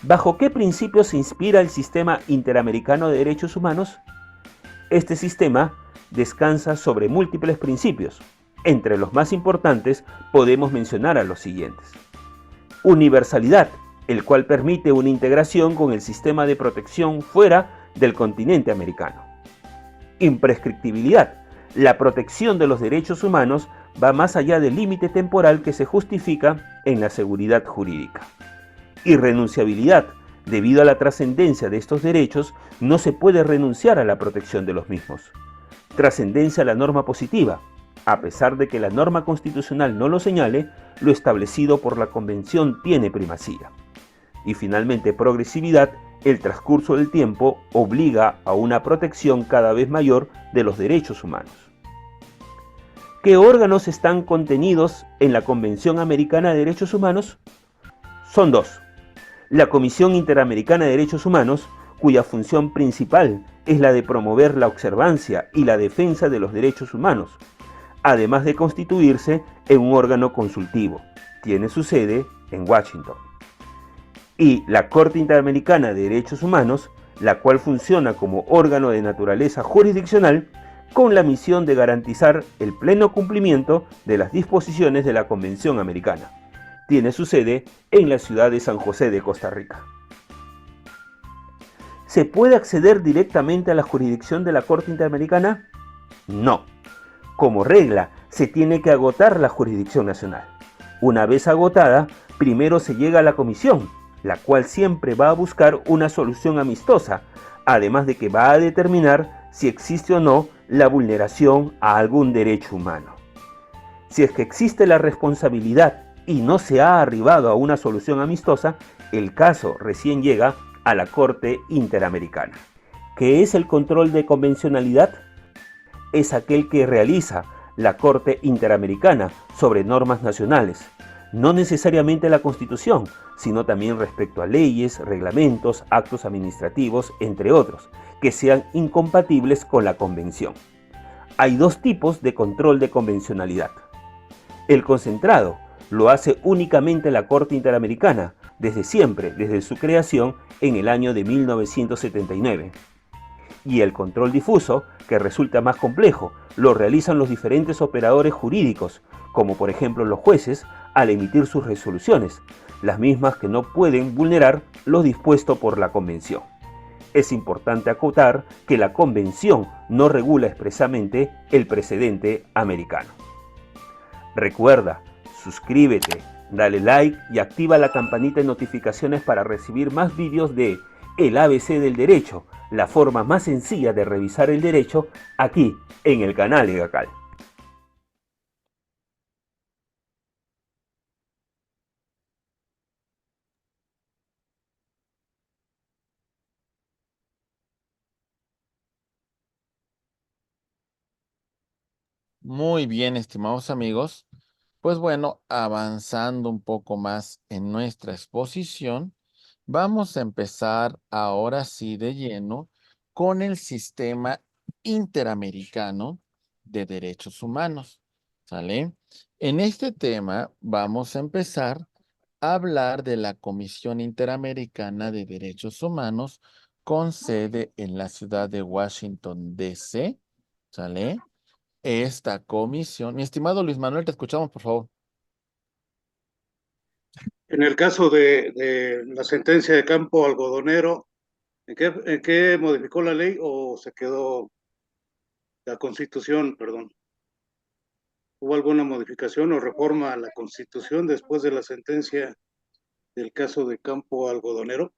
¿Bajo qué principios se inspira el Sistema Interamericano de Derechos Humanos? Este sistema descansa sobre múltiples principios. Entre los más importantes podemos mencionar a los siguientes. Universalidad, el cual permite una integración con el sistema de protección fuera del continente americano. Imprescriptibilidad, la protección de los derechos humanos va más allá del límite temporal que se justifica en la seguridad jurídica. Irrenunciabilidad, debido a la trascendencia de estos derechos, no se puede renunciar a la protección de los mismos. Trascendencia a la norma positiva, a pesar de que la norma constitucional no lo señale, lo establecido por la Convención tiene primacía. Y finalmente, progresividad, el transcurso del tiempo obliga a una protección cada vez mayor de los derechos humanos. ¿Qué órganos están contenidos en la Convención Americana de Derechos Humanos? Son dos. La Comisión Interamericana de Derechos Humanos, cuya función principal es la de promover la observancia y la defensa de los derechos humanos, además de constituirse en un órgano consultivo. Tiene su sede en Washington. Y la Corte Interamericana de Derechos Humanos, la cual funciona como órgano de naturaleza jurisdiccional con la misión de garantizar el pleno cumplimiento de las disposiciones de la Convención Americana. Tiene su sede en la ciudad de San José de Costa Rica. ¿Se puede acceder directamente a la jurisdicción de la Corte Interamericana? No. Como regla, se tiene que agotar la jurisdicción nacional. Una vez agotada, primero se llega a la comisión, la cual siempre va a buscar una solución amistosa, además de que va a determinar si existe o no la vulneración a algún derecho humano. Si es que existe la responsabilidad y no se ha arribado a una solución amistosa, el caso recién llega a la Corte Interamericana. ¿Qué es el control de convencionalidad? Es aquel que realiza la Corte Interamericana sobre normas nacionales, no necesariamente la Constitución, sino también respecto a leyes, reglamentos, actos administrativos, entre otros, que sean incompatibles con la Convención. Hay dos tipos de control de convencionalidad. El concentrado lo hace únicamente la Corte Interamericana, desde siempre, desde su creación en el año de 1979. Y el control difuso, que resulta más complejo, lo realizan los diferentes operadores jurídicos, como por ejemplo los jueces, al emitir sus resoluciones, las mismas que no pueden vulnerar lo dispuesto por la Convención. Es importante acotar que la Convención no regula expresamente el precedente americano. Recuerda, suscríbete, dale like y activa la campanita de notificaciones para recibir más vídeos de El ABC del Derecho, la forma más sencilla de revisar el derecho, aquí en el canal EGACAL. Muy bien, estimados amigos. Pues bueno, avanzando un poco más en nuestra exposición, vamos a empezar ahora sí de lleno con el Sistema Interamericano de Derechos Humanos. ¿Sale? En este tema vamos a empezar a hablar de la Comisión Interamericana de Derechos Humanos con sede en la ciudad de Washington, D.C. ¿Sale? Esta comisión. Mi estimado Luis Manuel, te escuchamos, por favor. En el caso de la sentencia de Campo Algodonero, en qué modificó la ley o se quedó la Constitución, perdón? ¿Hubo alguna modificación o reforma a la Constitución después de la sentencia del caso de Campo Algodonero?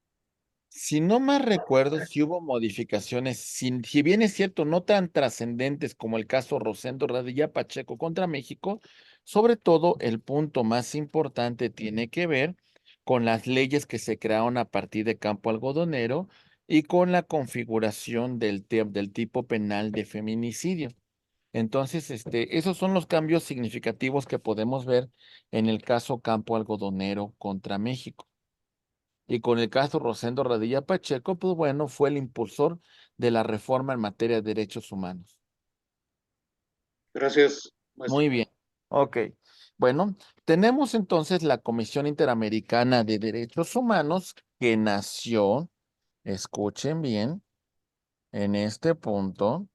Si no más recuerdo, si hubo modificaciones, si bien es cierto, no tan trascendentes como el caso Rosendo Radilla Pacheco contra México, sobre todo el punto más importante tiene que ver con las leyes que se crearon a partir de Campo Algodonero y con la configuración del tipo penal de feminicidio. Entonces, esos son los cambios significativos que podemos ver en el caso Campo Algodonero contra México. Y con el caso Rosendo Radilla Pacheco, pues bueno, fue el impulsor de la reforma en materia de derechos humanos. Gracias, maestro. Muy bien. Ok. Bueno, tenemos entonces la Comisión Interamericana de Derechos Humanos que nació, escuchen bien, en este punto,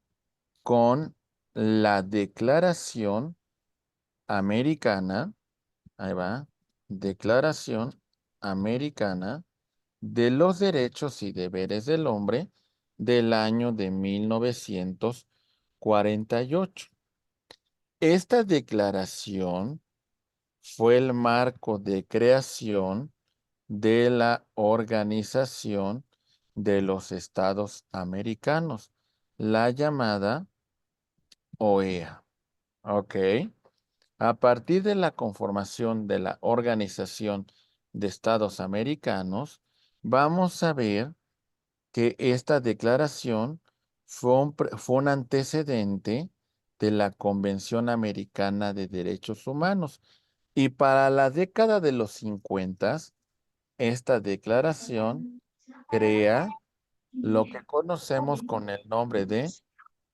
con la Declaración Americana, ahí va, Declaración Americana de los Derechos y Deberes del Hombre del año de 1948. Esta declaración fue el marco de creación de la Organización de los Estados Americanos, la llamada OEA. Ok. A partir de la conformación de la Organización de Estados Americanos, vamos a ver que esta declaración fue un antecedente de la Convención Americana de Derechos Humanos. Y para la década de los 50, esta declaración crea lo que conocemos con el nombre de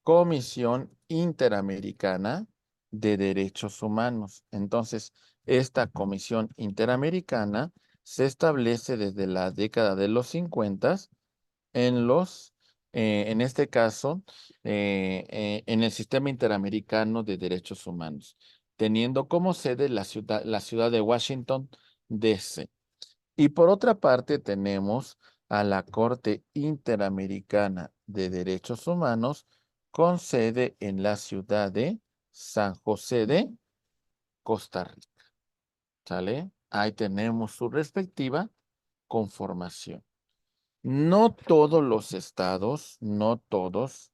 Comisión Interamericana de Derechos Humanos. Entonces, esta Comisión Interamericana se establece desde la década de los 50 en este caso, en el Sistema Interamericano de Derechos Humanos, teniendo como sede la ciudad de Washington, D.C. Y por otra parte tenemos a la Corte Interamericana de Derechos Humanos con sede en la ciudad de San José de Costa Rica. ¿Sale? Ahí tenemos su respectiva conformación. No todos los estados, no todos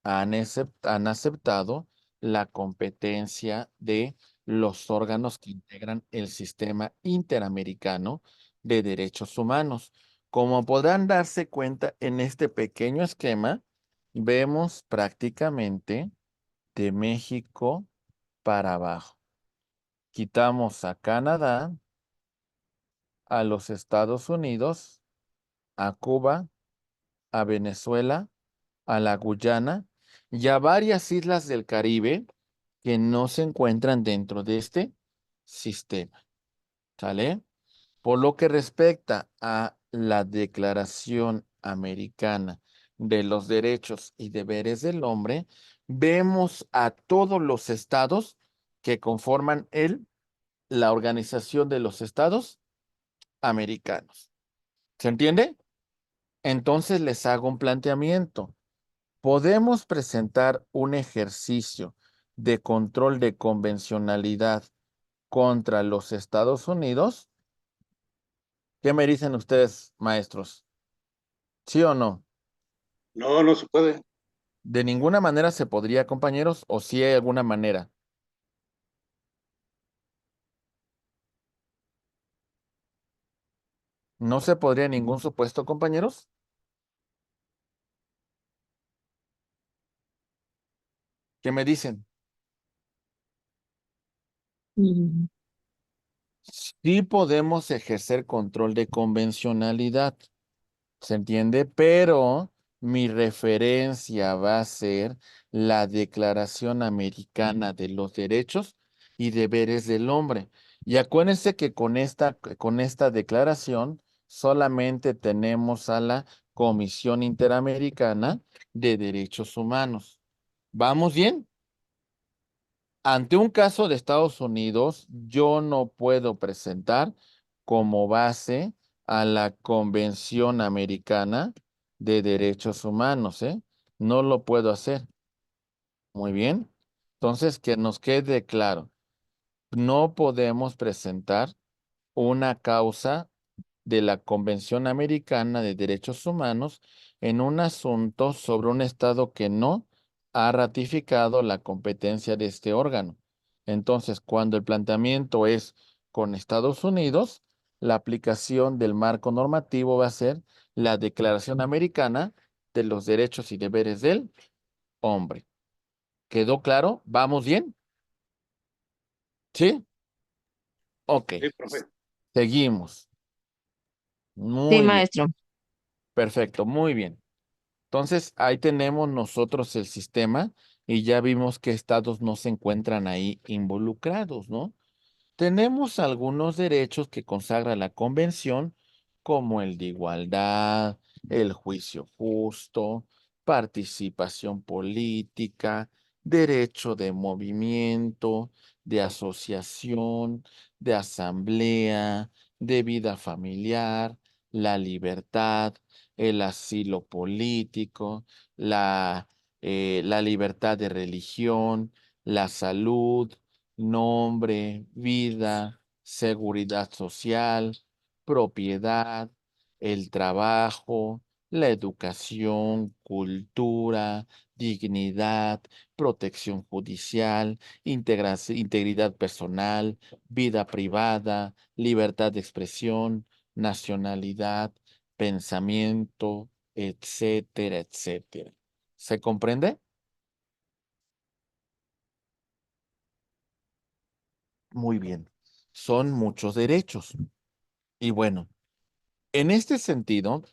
han aceptado la competencia de los órganos que integran el Sistema Interamericano de Derechos Humanos. Como podrán darse cuenta en este pequeño esquema, vemos prácticamente de México para abajo. Quitamos a Canadá, a los Estados Unidos, a Cuba, a Venezuela, a la Guyana y a varias islas del Caribe que no se encuentran dentro de este sistema. ¿Sale? Por lo que respecta a la Declaración Americana de los Derechos y Deberes del Hombre, vemos a todos los estados que conforman la Organización de los Estados Americanos. ¿Se entiende? Entonces les hago un planteamiento. ¿Podemos presentar un ejercicio de control de convencionalidad contra los Estados Unidos? ¿Qué me dicen ustedes, maestros? ¿Sí o no? No, no se puede. ¿De ninguna manera se podría, compañeros, o sí hay alguna manera? ¿No se podría en ningún supuesto, compañeros? ¿Qué me dicen? Sí podemos ejercer control de convencionalidad. ¿Se entiende? Pero mi referencia va a ser la Declaración Americana de los Derechos y Deberes del Hombre. Y acuérdense que con esta declaración solamente tenemos a la Comisión Interamericana de Derechos Humanos. ¿Vamos bien? Ante un caso de Estados Unidos, yo no puedo presentar como base a la Convención Americana de Derechos Humanos, ¿eh? No lo puedo hacer. Muy bien. Entonces, que nos quede claro, no podemos presentar una causa de la Convención Americana de Derechos Humanos en un asunto sobre un estado que no ha ratificado la competencia de este órgano. Entonces, cuando el planteamiento es con Estados Unidos, la aplicación del marco normativo va a ser la Declaración Americana de los Derechos y Deberes del Hombre. ¿Quedó claro? ¿Vamos bien? ¿Sí? Ok. Sí, profe. Seguimos. Sí, Muy bien. maestro. Perfecto, muy bien. Entonces, ahí tenemos nosotros el sistema y ya vimos que estados no se encuentran ahí involucrados, ¿no? Tenemos algunos derechos que consagra la Convención, como el de igualdad, el juicio justo, participación política, derecho de movimiento, de asociación, de asamblea, de vida familiar, la libertad, el asilo político, la libertad de religión, la salud, nombre, vida, seguridad social, propiedad, el trabajo, la educación, cultura, dignidad, protección judicial, integridad personal, vida privada, libertad de expresión, nacionalidad, pensamiento, etcétera, etcétera. ¿Se comprende? Muy bien. Son muchos derechos. Y bueno, en este sentido,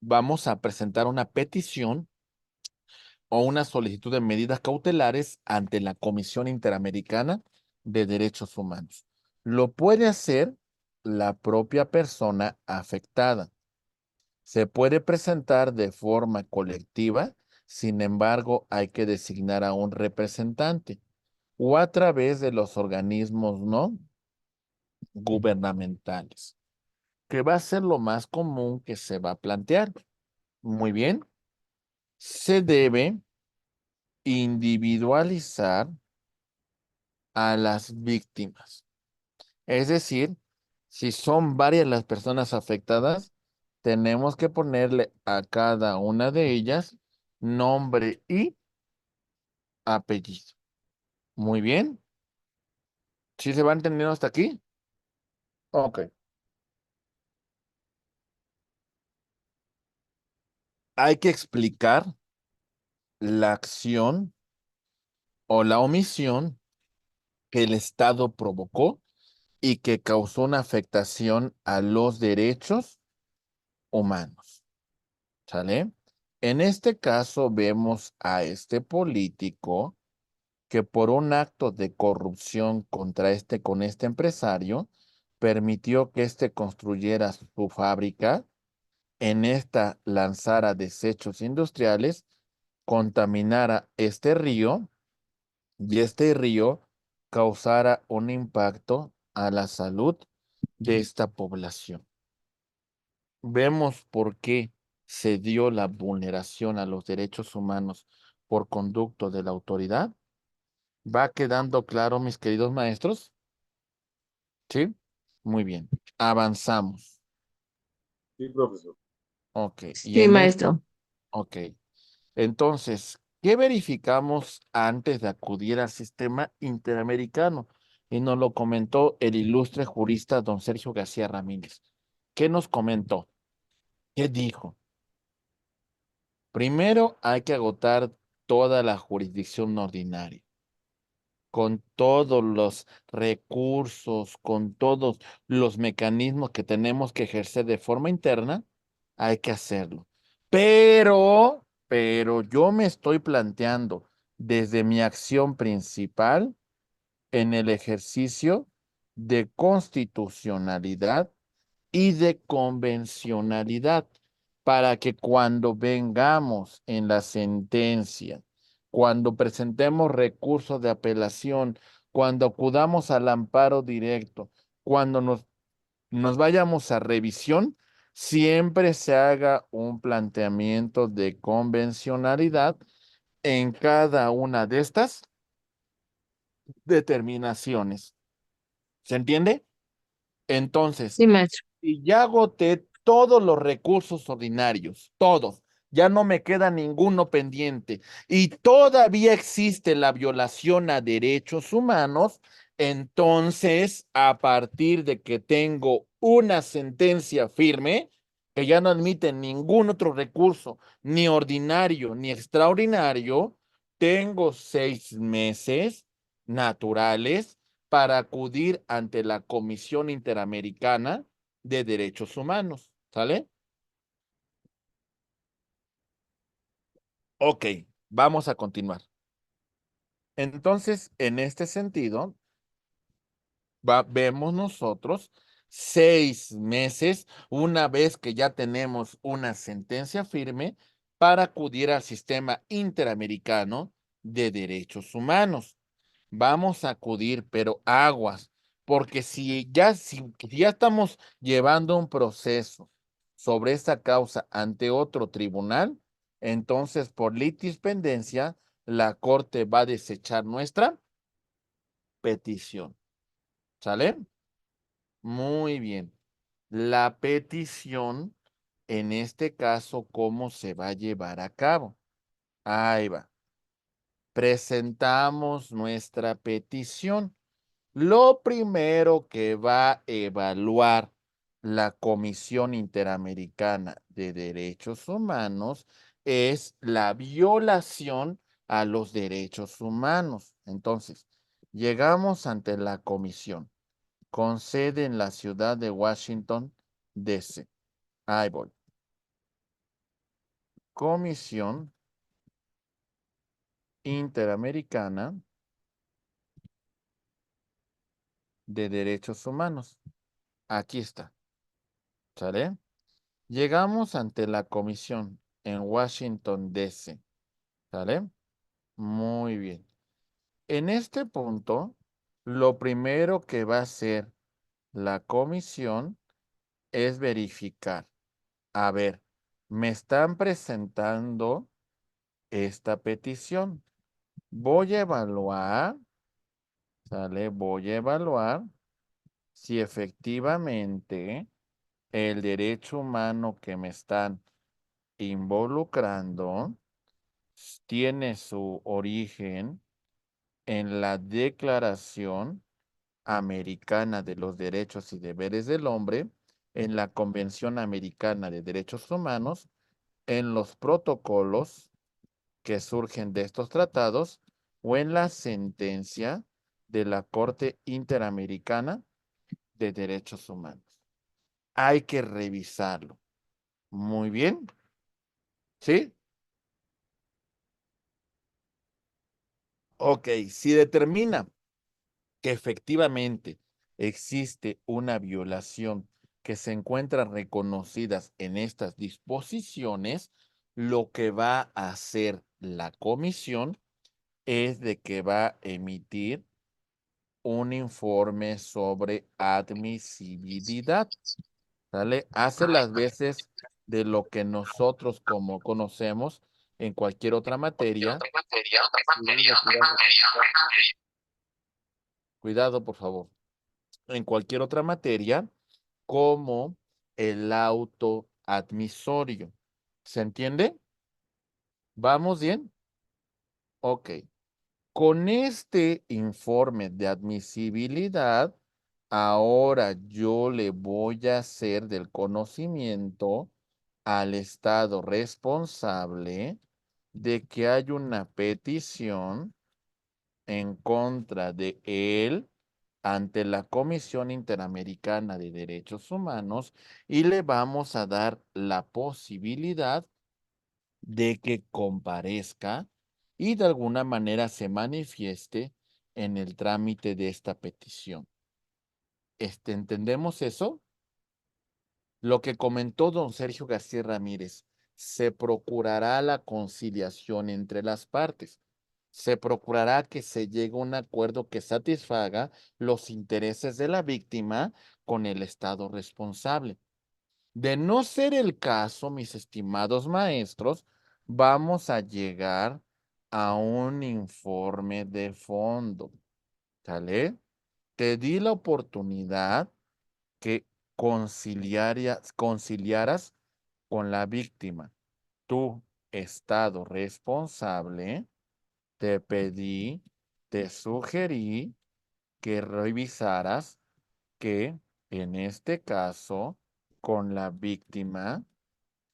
vamos a presentar una petición o una solicitud de medidas cautelares ante la Comisión Interamericana de Derechos Humanos. Lo puede hacer la propia persona afectada. Se puede presentar de forma colectiva, sin embargo, hay que designar a un representante o a través de los organismos no gubernamentales, que va a ser lo más común que se va a plantear. Muy bien. Se debe individualizar a las víctimas. Es decir, si son varias las personas afectadas, tenemos que ponerle a cada una de ellas nombre y apellido. Muy bien. ¿Sí se va entendiendo hasta aquí? Ok. Hay que explicar la acción o la omisión que el Estado provocó y que causó una afectación a los derechos humanos. ¿Sale? En este caso vemos a este político que por un acto de corrupción con este empresario, permitió que éste construyera su fábrica, en esta lanzara desechos industriales, contaminara este río y este río causara un impacto a la salud de esta población. Vemos por qué se dio la vulneración a los derechos humanos por conducto de la autoridad. ¿Va quedando claro, mis queridos maestros? ¿Sí? Muy bien. Avanzamos. Sí, profesor. Ok. Y Sí, maestro. ok. Entonces, ¿qué verificamos antes de acudir al sistema interamericano? Y nos lo comentó el ilustre jurista don Sergio García Ramírez. ¿Qué nos comentó? ¿Qué dijo? Primero hay que agotar toda la jurisdicción ordinaria, con todos los recursos, con todos los mecanismos que tenemos que ejercer de forma interna, hay que hacerlo. Pero yo me estoy planteando desde mi acción principal en el ejercicio de constitucionalidad y de convencionalidad, para que cuando vengamos en la sentencia, cuando presentemos recursos de apelación, cuando acudamos al amparo directo, cuando nos nos vayamos a revisión, siempre se haga un planteamiento de convencionalidad en cada una de estas determinaciones. ¿Se entiende? Entonces, Sí, maestro. y ya agoté todos los recursos ordinarios, todos. Ya no me queda ninguno pendiente. Y todavía existe la violación a derechos humanos. Entonces, a partir de que tengo una sentencia firme, que ya no admite ningún otro recurso, ni ordinario ni extraordinario, tengo 6 meses naturales para acudir ante la Comisión Interamericana de Derechos Humanos, ¿sale? Ok, vamos a continuar. Entonces, en este sentido, vemos nosotros 6 meses, una vez que ya tenemos una sentencia firme, para acudir al sistema interamericano de derechos humanos. Vamos a acudir, pero aguas, porque si ya estamos llevando un proceso sobre esta causa ante otro tribunal, entonces por litispendencia, la Corte va a desechar nuestra petición. ¿Sale? Muy bien. La petición, en este caso, ¿cómo se va a llevar a cabo? Ahí va. Presentamos nuestra petición. Lo primero que va a evaluar la Comisión Interamericana de Derechos Humanos es la violación a los derechos humanos. Entonces, llegamos ante la comisión con sede en la ciudad de Washington, D.C. Ahí voy. Comisión Interamericana de Derechos Humanos. Aquí está. ¿Sale? Llegamos ante la comisión en Washington, D.C. ¿Sale? Muy bien. En este punto, lo primero que va a hacer la comisión es verificar. A ver, me están presentando esta petición. Voy a evaluar, ¿sale? Voy a evaluar si efectivamente el derecho humano que me están involucrando tiene su origen en la Declaración Americana de los Derechos y Deberes del Hombre, en la Convención Americana de Derechos Humanos, en los protocolos que surgen de estos tratados o en la sentencia de la Corte Interamericana de Derechos Humanos. Hay que revisarlo. Muy bien. ¿Sí? Ok, si determina que efectivamente existe una violación que se encuentran reconocidas en estas disposiciones, lo que va a hacer la comisión es de que va a emitir un informe sobre admisibilidad, ¿sale? Hace las veces de lo que nosotros como conocemos en cualquier otra materia. Cuidado, por favor. En cualquier otra materia, como el auto admisorio. ¿Se entiende? ¿Vamos bien? Ok. Con este informe de admisibilidad, ahora yo le voy a hacer del conocimiento al Estado responsable de que hay una petición en contra de él ante la Comisión Interamericana de Derechos Humanos y le vamos a dar la posibilidad de que comparezca y de alguna manera se manifieste en el trámite de esta petición. ¿Entendemos eso? Lo que comentó don Sergio García Ramírez, se procurará la conciliación entre las partes. se procurará que se llegue a un acuerdo que satisfaga los intereses de la víctima con el Estado responsable. De no ser el caso, mis estimados maestros, vamos a llegar a un informe de fondo. ¿Sale? Te di la oportunidad que conciliaras con la víctima. Tu Estado responsable, te pedí, te sugerí que revisaras que en este caso, con la víctima,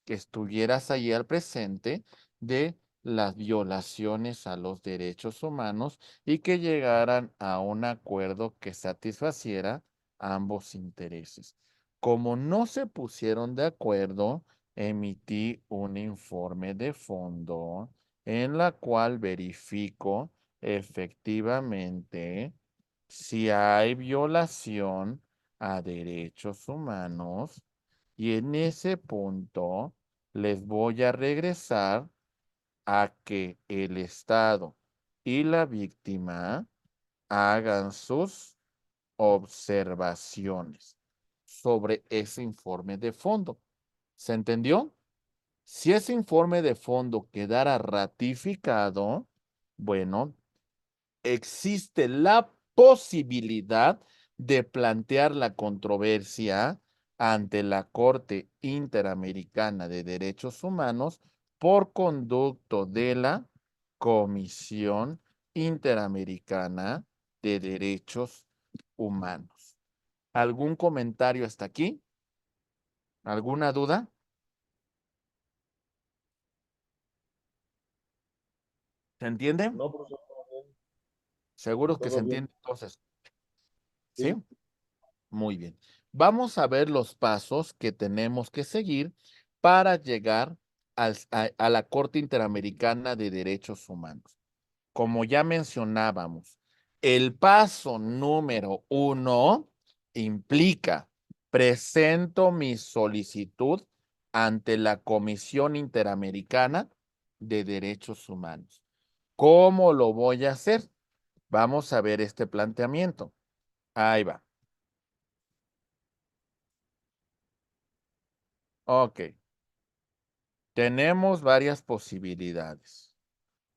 que estuvieras allí al presente de las violaciones a los derechos humanos y que llegaran a un acuerdo que satisfaciera ambos intereses. Como no se pusieron de acuerdo, emití un informe de fondo en la cual verifico efectivamente si hay violación a derechos humanos y en ese punto les voy a regresar a que el Estado y la víctima hagan sus observaciones sobre ese informe de fondo. ¿Se entendió? Si ese informe de fondo quedara ratificado, bueno, existe la posibilidad de plantear la controversia ante la Corte Interamericana de Derechos Humanos por conducto de la Comisión Interamericana de Derechos Humanos. ¿Algún comentario hasta aquí? ¿Alguna duda? ¿Se entiende? No, profesor, todo bien. Seguro que se Todo bien. entiende entonces. Sí. ¿Sí? Muy bien. Vamos a ver los pasos que tenemos que seguir para llegar a la Corte Interamericana de Derechos Humanos. Como ya mencionábamos, el paso número 1 implica presento mi solicitud ante la Comisión Interamericana de Derechos Humanos. ¿Cómo lo voy a hacer? Vamos a ver este planteamiento. Ahí va. Ok. Tenemos varias posibilidades.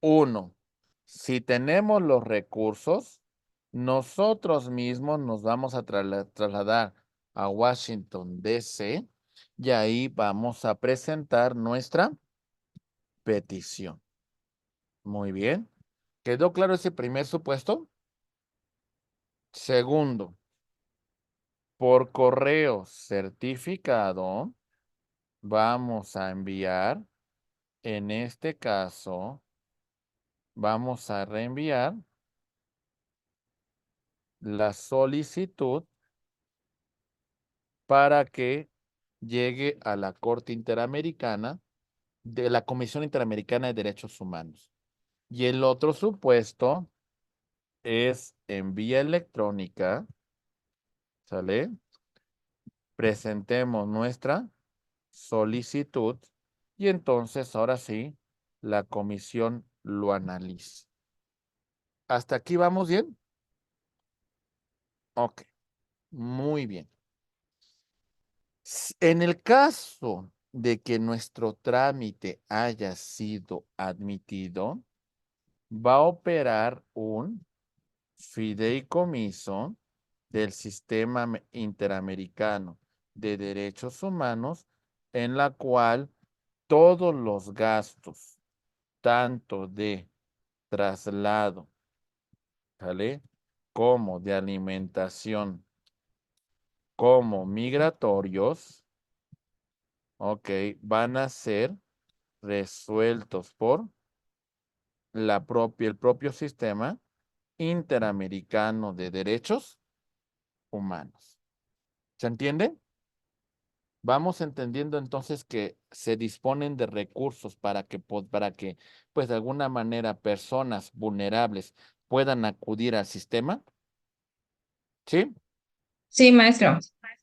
1, si tenemos los recursos, nosotros mismos nos vamos a trasladar a Washington, D.C. y ahí vamos a presentar nuestra petición. Muy bien. ¿Quedó claro ese primer supuesto? Segundo, por correo certificado, vamos a enviar, en este caso, vamos a reenviar la solicitud para que llegue a la Corte Interamericana de la Comisión Interamericana de Derechos Humanos. Y el otro supuesto es en vía electrónica, ¿sale? Presentemos nuestra solicitud y entonces ahora sí, la comisión lo analiza. ¿Hasta aquí vamos bien? Ok, muy bien. En el caso de que nuestro trámite haya sido admitido, va a operar un fideicomiso del Sistema Interamericano de Derechos Humanos, en la cual todos los gastos, tanto de traslado, ¿vale? Como de alimentación, como migratorios, ok, van a ser resueltos por el propio Sistema Interamericano de Derechos Humanos. ¿Se entiende? Vamos entendiendo entonces que se disponen de recursos para que, pues de alguna manera, personas vulnerables puedan acudir al sistema. ¿Sí? Sí, maestro.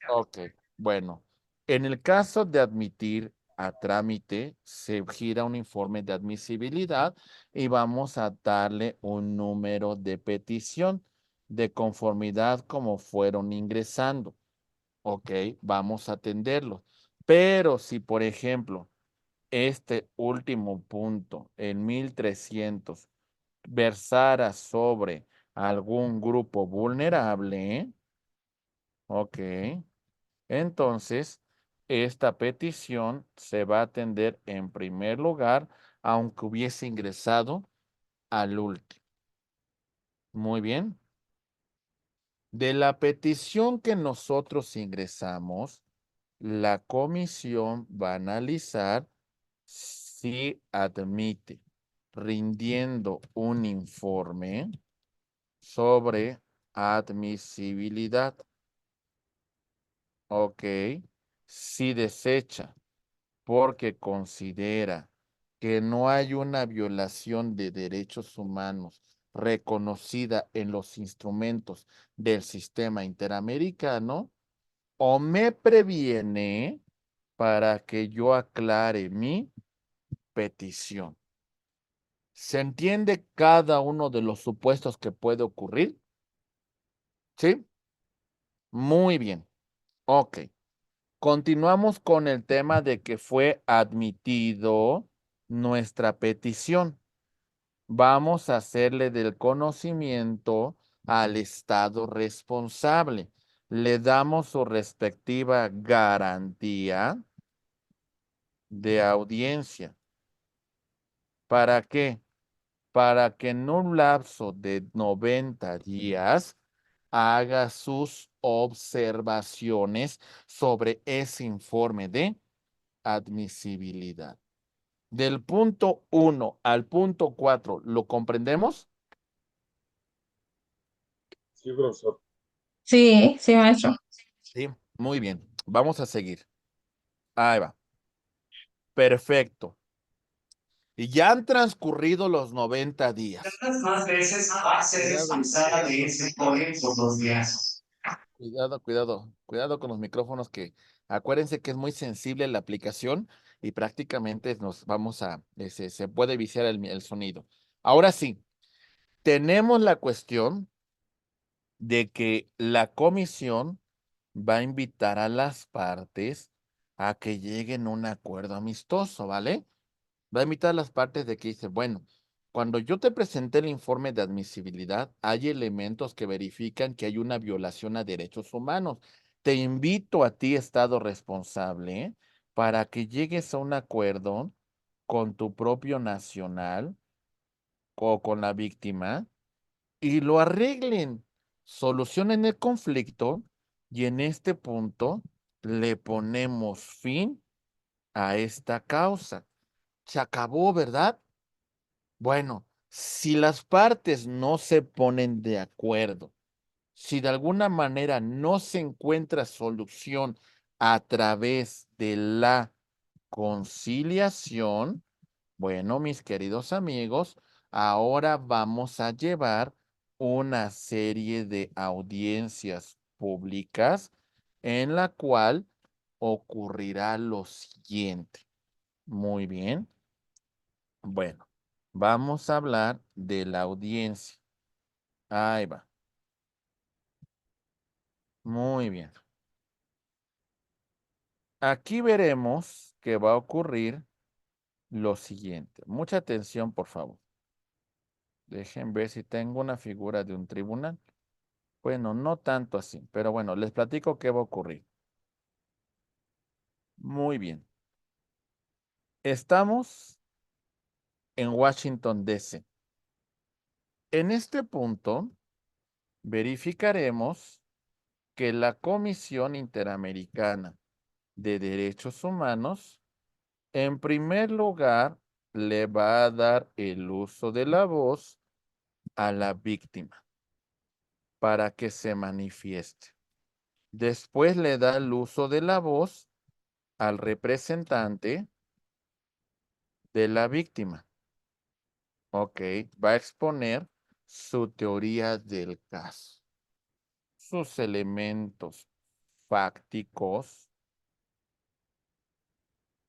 Ok, bueno. En el caso de admitir a trámite, se gira un informe de admisibilidad y vamos a darle un número de petición de conformidad como fueron ingresando. Ok, vamos a atenderlo. Pero si, por ejemplo, este último punto, en 1300, versara sobre algún grupo vulnerable, ok, entonces esta petición se va a atender en primer lugar, aunque hubiese ingresado al último. Muy bien. De la petición que nosotros ingresamos, la comisión va a analizar si admite, rindiendo un informe sobre admisibilidad. Ok. Si desecha porque considera que no hay una violación de derechos humanos reconocida en los instrumentos del sistema interamericano, o me previene para que yo aclare mi petición. ¿Se entiende cada uno de los supuestos que puede ocurrir? ¿Sí? Muy bien. Ok. Continuamos con el tema de que fue admitido nuestra petición. Vamos a hacerle del conocimiento al Estado responsable. Le damos su respectiva garantía de audiencia. ¿Para qué? Para que en un lapso de 90 días haga sus observaciones sobre ese informe de admisibilidad. Del punto 1 al punto 4, ¿lo comprendemos? Sí, profesor. Sí, sí, maestro. Sí, muy bien. Vamos a seguir. Ahí va. Perfecto. Y ya han transcurrido los 90 días. Más veces haces Cuidado, pasar de ese poder por los días. Cuidado con los micrófonos que acuérdense que es muy sensible la aplicación y prácticamente nos vamos a, se puede viciar el sonido. Ahora sí, tenemos la cuestión de que la comisión va a invitar a las partes a que lleguen a un acuerdo amistoso, ¿vale? Va a invitar a las partes de que dice, bueno, cuando yo te presenté el informe de admisibilidad, hay elementos que verifican que hay una violación a derechos humanos. Te invito a ti, Estado responsable, para que llegues a un acuerdo con tu propio nacional o con la víctima y lo arreglen, solucionen el conflicto y en este punto le ponemos fin a esta causa. Se acabó, ¿verdad? Bueno, si las partes no se ponen de acuerdo, si de alguna manera no se encuentra solución a través de la conciliación, bueno, mis queridos amigos, ahora vamos a llevar una serie de audiencias públicas en la cual ocurrirá lo siguiente. Muy bien. Bueno, vamos a hablar de la audiencia. Ahí va. Muy bien. Aquí veremos que va a ocurrir lo siguiente. Mucha atención, por favor. Dejen ver si tengo una figura de un tribunal. Bueno, no tanto así, pero bueno, les platico qué va a ocurrir. Muy bien. Estamos en Washington, D.C. En este punto, verificaremos que la Comisión Interamericana de Derechos Humanos, en primer lugar, le va a dar el uso de la voz a la víctima para que se manifieste. Después le da el uso de la voz al representante de la víctima. Ok, va a exponer su teoría del caso, sus elementos fácticos,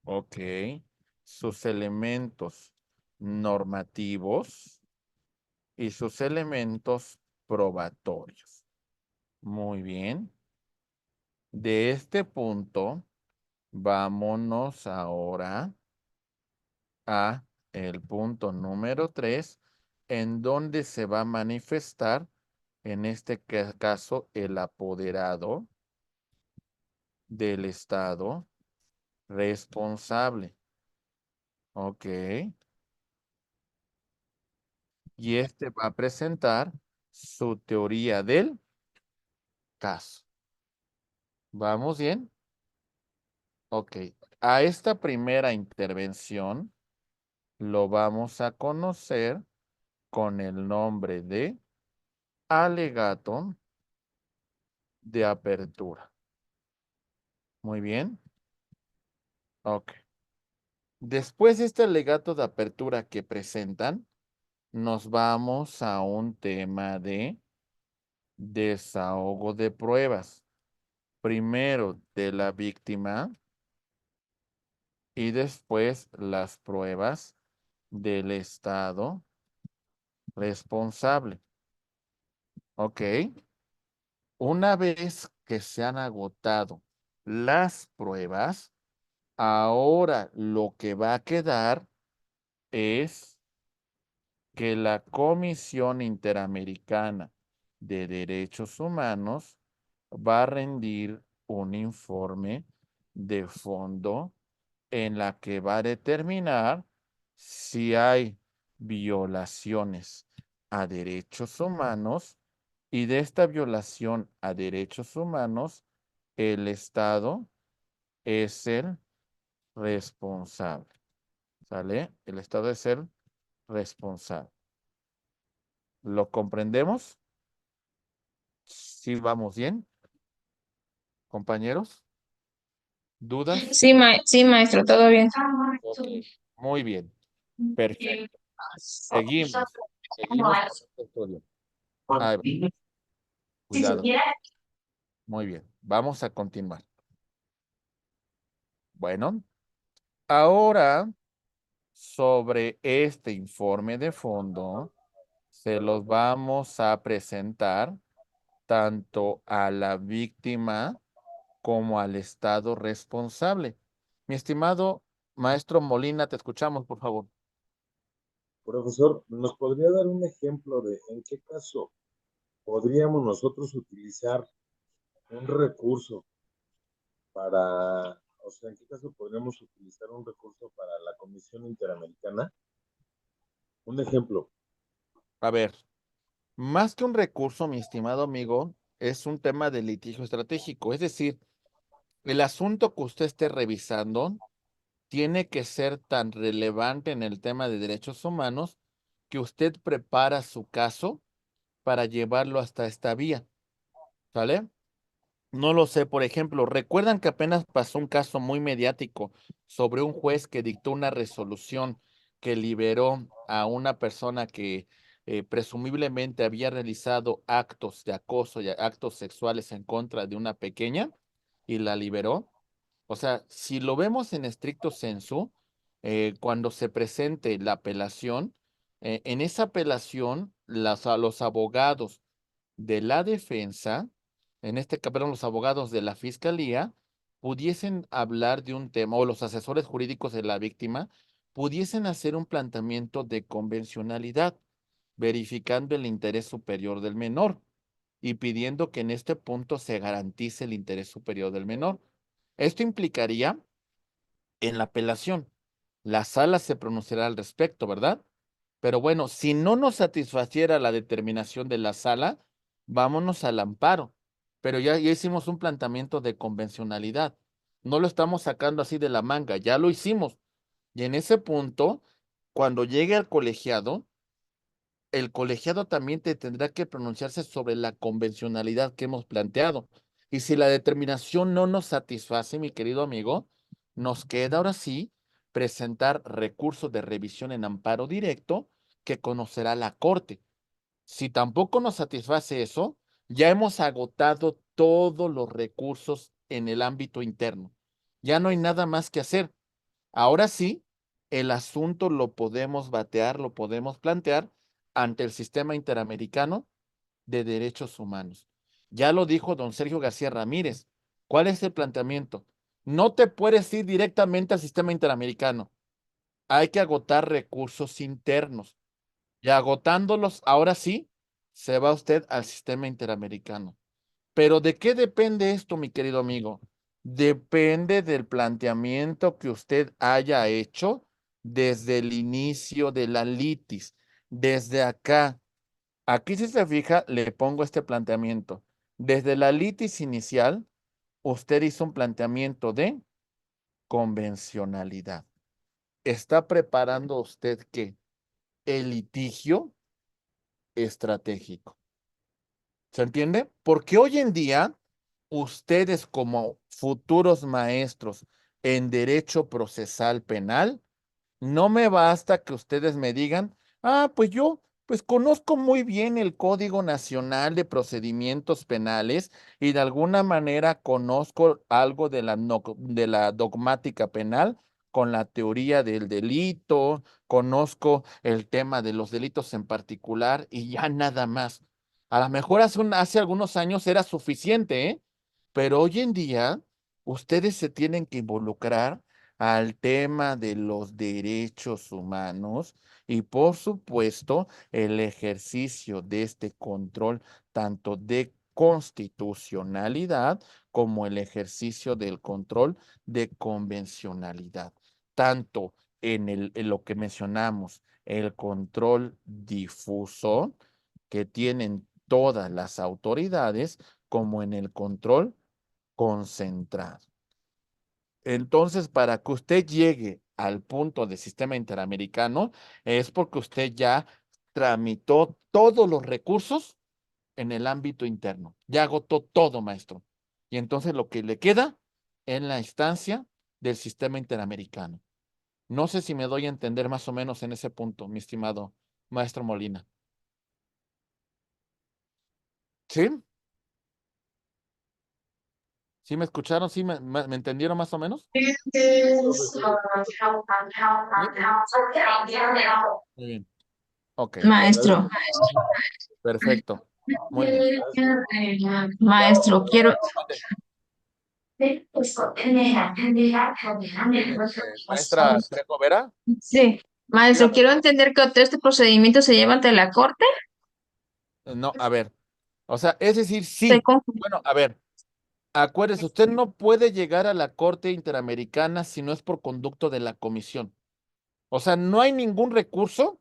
Ok. Sus elementos normativos y sus elementos probatorios. Muy bien. De este punto, vámonos ahora a el punto número 3, en donde se va a manifestar, en este caso, el apoderado del Estado responsable. Ok. Y este va a presentar su teoría del caso. ¿Vamos bien? Ok. A esta primera intervención lo vamos a conocer con el nombre de alegato de apertura. Muy bien. Ok. Después de este alegato de apertura que presentan, nos vamos a un tema de desahogo de pruebas. Primero de la víctima y después las pruebas del Estado responsable. Ok. Una vez que se han agotado las pruebas, ahora lo que va a quedar es que la Comisión Interamericana de Derechos Humanos va a rendir un informe de fondo en la que va a determinar si hay violaciones a derechos humanos y de esta violación a derechos humanos, el Estado es el responsable. ¿Sale? El Estado es el responsable. ¿Lo comprendemos? ¿Sí vamos bien, compañeros? ¿Dudas? Sí, maestro, todo bien. Ok, muy bien. Perfecto. Seguimos. Seguimos con este estudio. Ahí va. Cuidado. Muy bien. Vamos a continuar. Bueno, ahora sobre este informe de fondo, se los vamos a presentar tanto a la víctima como al Estado responsable. Mi estimado maestro Molina, te escuchamos, por favor. Profesor, ¿nos podría dar un ejemplo de en qué caso podríamos nosotros utilizar un recurso para, o sea, en qué caso podríamos utilizar un recurso para la Comisión Interamericana? Un ejemplo. A ver, más que un recurso, mi estimado amigo, es un tema de litigio estratégico. Es decir, el asunto que usted esté revisando tiene que ser tan relevante en el tema de derechos humanos que usted prepara su caso para llevarlo hasta esta vía. ¿Sale? No lo sé, por ejemplo, ¿recuerdan que apenas pasó un caso muy mediático sobre un juez que dictó una resolución que liberó a una persona que presumiblemente había realizado actos de acoso y actos sexuales en contra de una pequeña y la liberó? O sea, si lo vemos en estricto sensu, cuando se presente la apelación, en esa apelación, los abogados de la defensa, en este caso, perdón, los abogados de la fiscalía, pudiesen hablar de un tema, o los asesores jurídicos de la víctima, pudiesen hacer un planteamiento de convencionalidad, verificando el interés superior del menor y pidiendo que en este punto se garantice el interés superior del menor. Esto implicaría en la apelación. La sala se pronunciará al respecto, ¿verdad? Pero bueno, si no nos satisfaciera la determinación de la sala, vámonos al amparo. Pero ya hicimos un planteamiento de convencionalidad. No lo estamos sacando así de la manga, ya lo hicimos. Y en ese punto, cuando llegue al colegiado, el colegiado también te tendrá que pronunciarse sobre la convencionalidad que hemos planteado. Y si la determinación no nos satisface, mi querido amigo, nos queda ahora sí presentar recursos de revisión en amparo directo que conocerá la Corte. Si tampoco nos satisface eso, ya hemos agotado todos los recursos en el ámbito interno. Ya no hay nada más que hacer. Ahora sí, el asunto lo podemos batear, lo podemos plantear ante el Sistema Interamericano de Derechos Humanos. Ya lo dijo don Sergio García Ramírez. ¿Cuál es el planteamiento? No te puedes ir directamente al Sistema Interamericano. Hay que agotar recursos internos. Y agotándolos, ahora sí, se va usted al Sistema Interamericano. Pero ¿de qué depende esto, mi querido amigo? Depende del planteamiento que usted haya hecho desde el inicio de la litis, desde acá. Aquí, si se fija, le pongo este planteamiento. Desde la litis inicial, usted hizo un planteamiento de convencionalidad. ¿Está preparando usted qué? El litigio estratégico. ¿Se entiende? Porque hoy en día, ustedes como futuros maestros en derecho procesal penal, no me basta que ustedes me digan, pues yo, pues conozco muy bien el Código Nacional de Procedimientos Penales y de alguna manera conozco algo de de la dogmática penal con la teoría del delito, conozco el tema de los delitos en particular y ya nada más. A lo mejor hace algunos años era suficiente, ¿eh? Pero hoy en día ustedes se tienen que involucrar al tema de los derechos humanos y por supuesto el ejercicio de este control tanto de constitucionalidad como el ejercicio del control de convencionalidad, tanto en lo que mencionamos, el control difuso que tienen todas las autoridades, como en el control concentrado. Entonces, para que usted llegue al punto del sistema interamericano, es porque usted ya tramitó todos los recursos en el ámbito interno. Ya agotó todo, maestro. Y entonces lo que le queda en la instancia del sistema interamericano. No sé si me doy a entender más o menos en ese punto, mi estimado maestro Molina. ¿Sí? ¿Sí me escucharon? ¿Sí me entendieron más o menos? Sí, profesor. Muy bien. Ok, Le Maestro, agradezco mucho. perfecto. Muy bien. Gracias. maestro, quiero, Mande. Maestra Trejo Vera. sí, maestro, Dígame. quiero entender que todo este procedimiento se lleva ante la corte. No, a ver. O sea, es decir, Estoy sí. confundida. Bueno, a ver, acuérdese, usted no puede llegar a la Corte Interamericana si no es por conducto de la comisión. O sea, no hay ningún recurso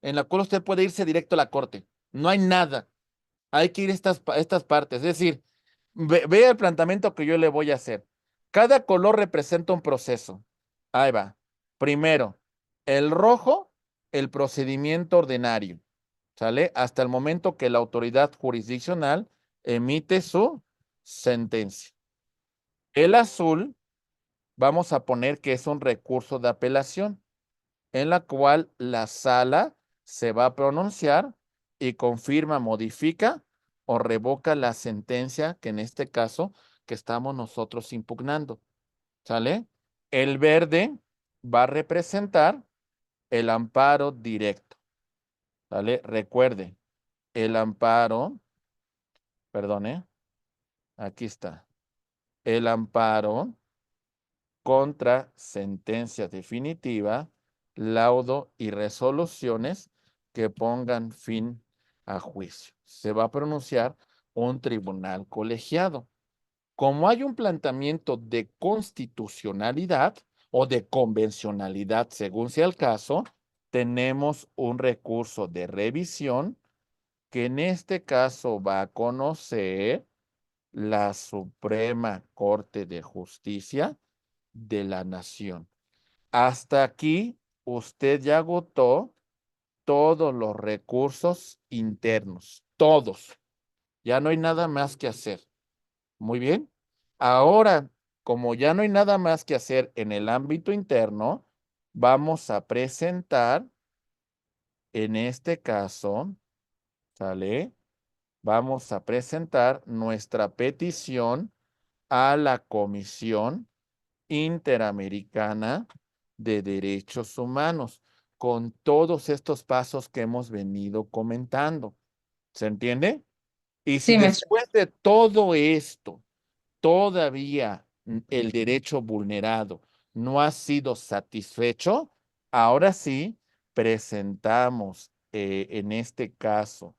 en la cual usted puede irse directo a la Corte. No hay nada. Hay que ir a estas partes. Es decir, vea el planteamiento que yo le voy a hacer. Cada color representa un proceso. Ahí va. Primero, el rojo, el procedimiento ordinario. ¿Sale? Hasta el momento que la autoridad jurisdiccional emite su sentencia. El azul, vamos a poner que es un recurso de apelación, en la cual la sala se va a pronunciar y confirma, modifica o revoca la sentencia que en este caso que estamos nosotros impugnando. ¿Sale? El verde va a representar el amparo directo. ¿Sale? Recuerde, el amparo, perdone, aquí está. El amparo contra sentencia definitiva, laudo y resoluciones que pongan fin a juicio. Se va a pronunciar un tribunal colegiado. Como hay un planteamiento de constitucionalidad o de convencionalidad, según sea el caso, tenemos un recurso de revisión que en este caso va a conocer la Suprema Corte de Justicia de la Nación. Hasta aquí usted ya agotó todos los recursos internos, todos. Ya no hay nada más que hacer. Muy bien. Ahora, como ya no hay nada más que hacer en el ámbito interno, vamos a presentar, en este caso, ¿sale? Vamos a presentar nuestra petición a la Comisión Interamericana de Derechos Humanos, con todos estos pasos que hemos venido comentando. ¿Se entiende? Y si Sí, maestro. después de todo esto todavía el derecho vulnerado no ha sido satisfecho, ahora sí presentamos en este caso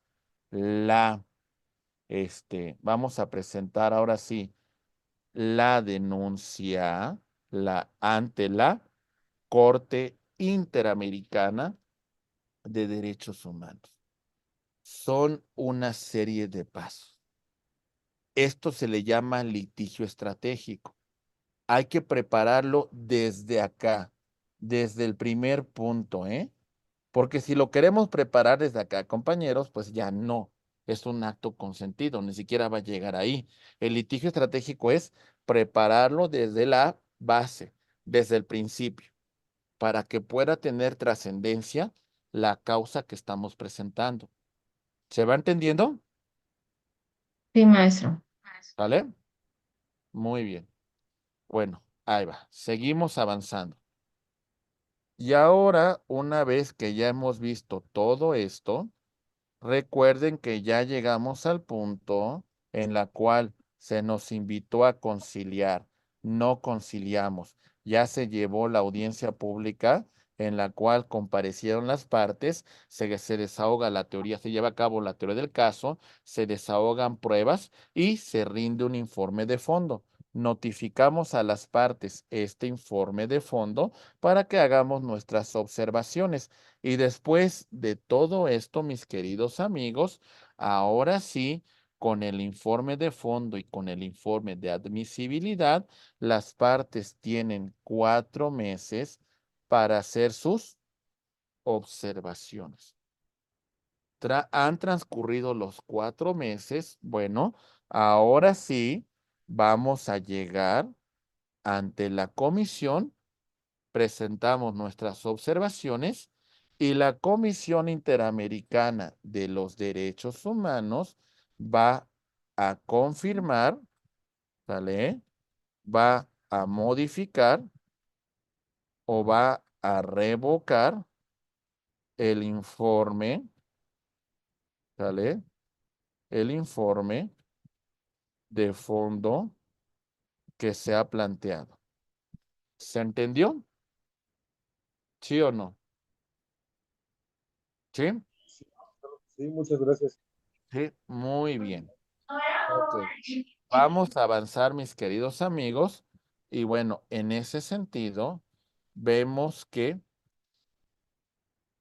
vamos a presentar ahora sí la denuncia ante la Corte Interamericana de Derechos Humanos. Son una serie de pasos. Esto se le llama litigio estratégico. Hay que prepararlo desde acá, desde el primer punto, ¿eh? Porque si lo queremos preparar desde acá, compañeros, pues ya no. Es un acto consentido, ni siquiera va a llegar ahí. El litigio estratégico es prepararlo desde la base, desde el principio, para que pueda tener trascendencia la causa que estamos presentando. ¿Se va entendiendo? Sí, maestro. ¿Vale? Muy bien. Bueno, ahí va. Seguimos avanzando. Y ahora, una vez que ya hemos visto todo esto, recuerden que ya llegamos al punto en la cual se nos invitó a conciliar. No conciliamos. Ya se llevó la audiencia pública en la cual comparecieron las partes, se desahoga la teoría, se lleva a cabo la teoría del caso, se desahogan pruebas y se rinde un informe de fondo. Notificamos a las partes este informe de fondo para que hagamos nuestras observaciones. Y después de todo esto, mis queridos amigos, ahora sí, con el informe de fondo y con el informe de admisibilidad, las partes tienen 4 meses para hacer sus observaciones. Han transcurrido los 4 meses. Bueno, ahora sí vamos a llegar ante la comisión, presentamos nuestras observaciones y la Comisión Interamericana de los Derechos Humanos va a confirmar, ¿vale? Va a modificar o va a revocar el informe, ¿vale? El informe de fondo que se ha planteado. ¿Se entendió? ¿Sí o no? ¿Sí? Sí, muchas gracias. Sí, muy bien. Ok. Vamos a avanzar, mis queridos amigos. Y bueno, en ese sentido, vemos que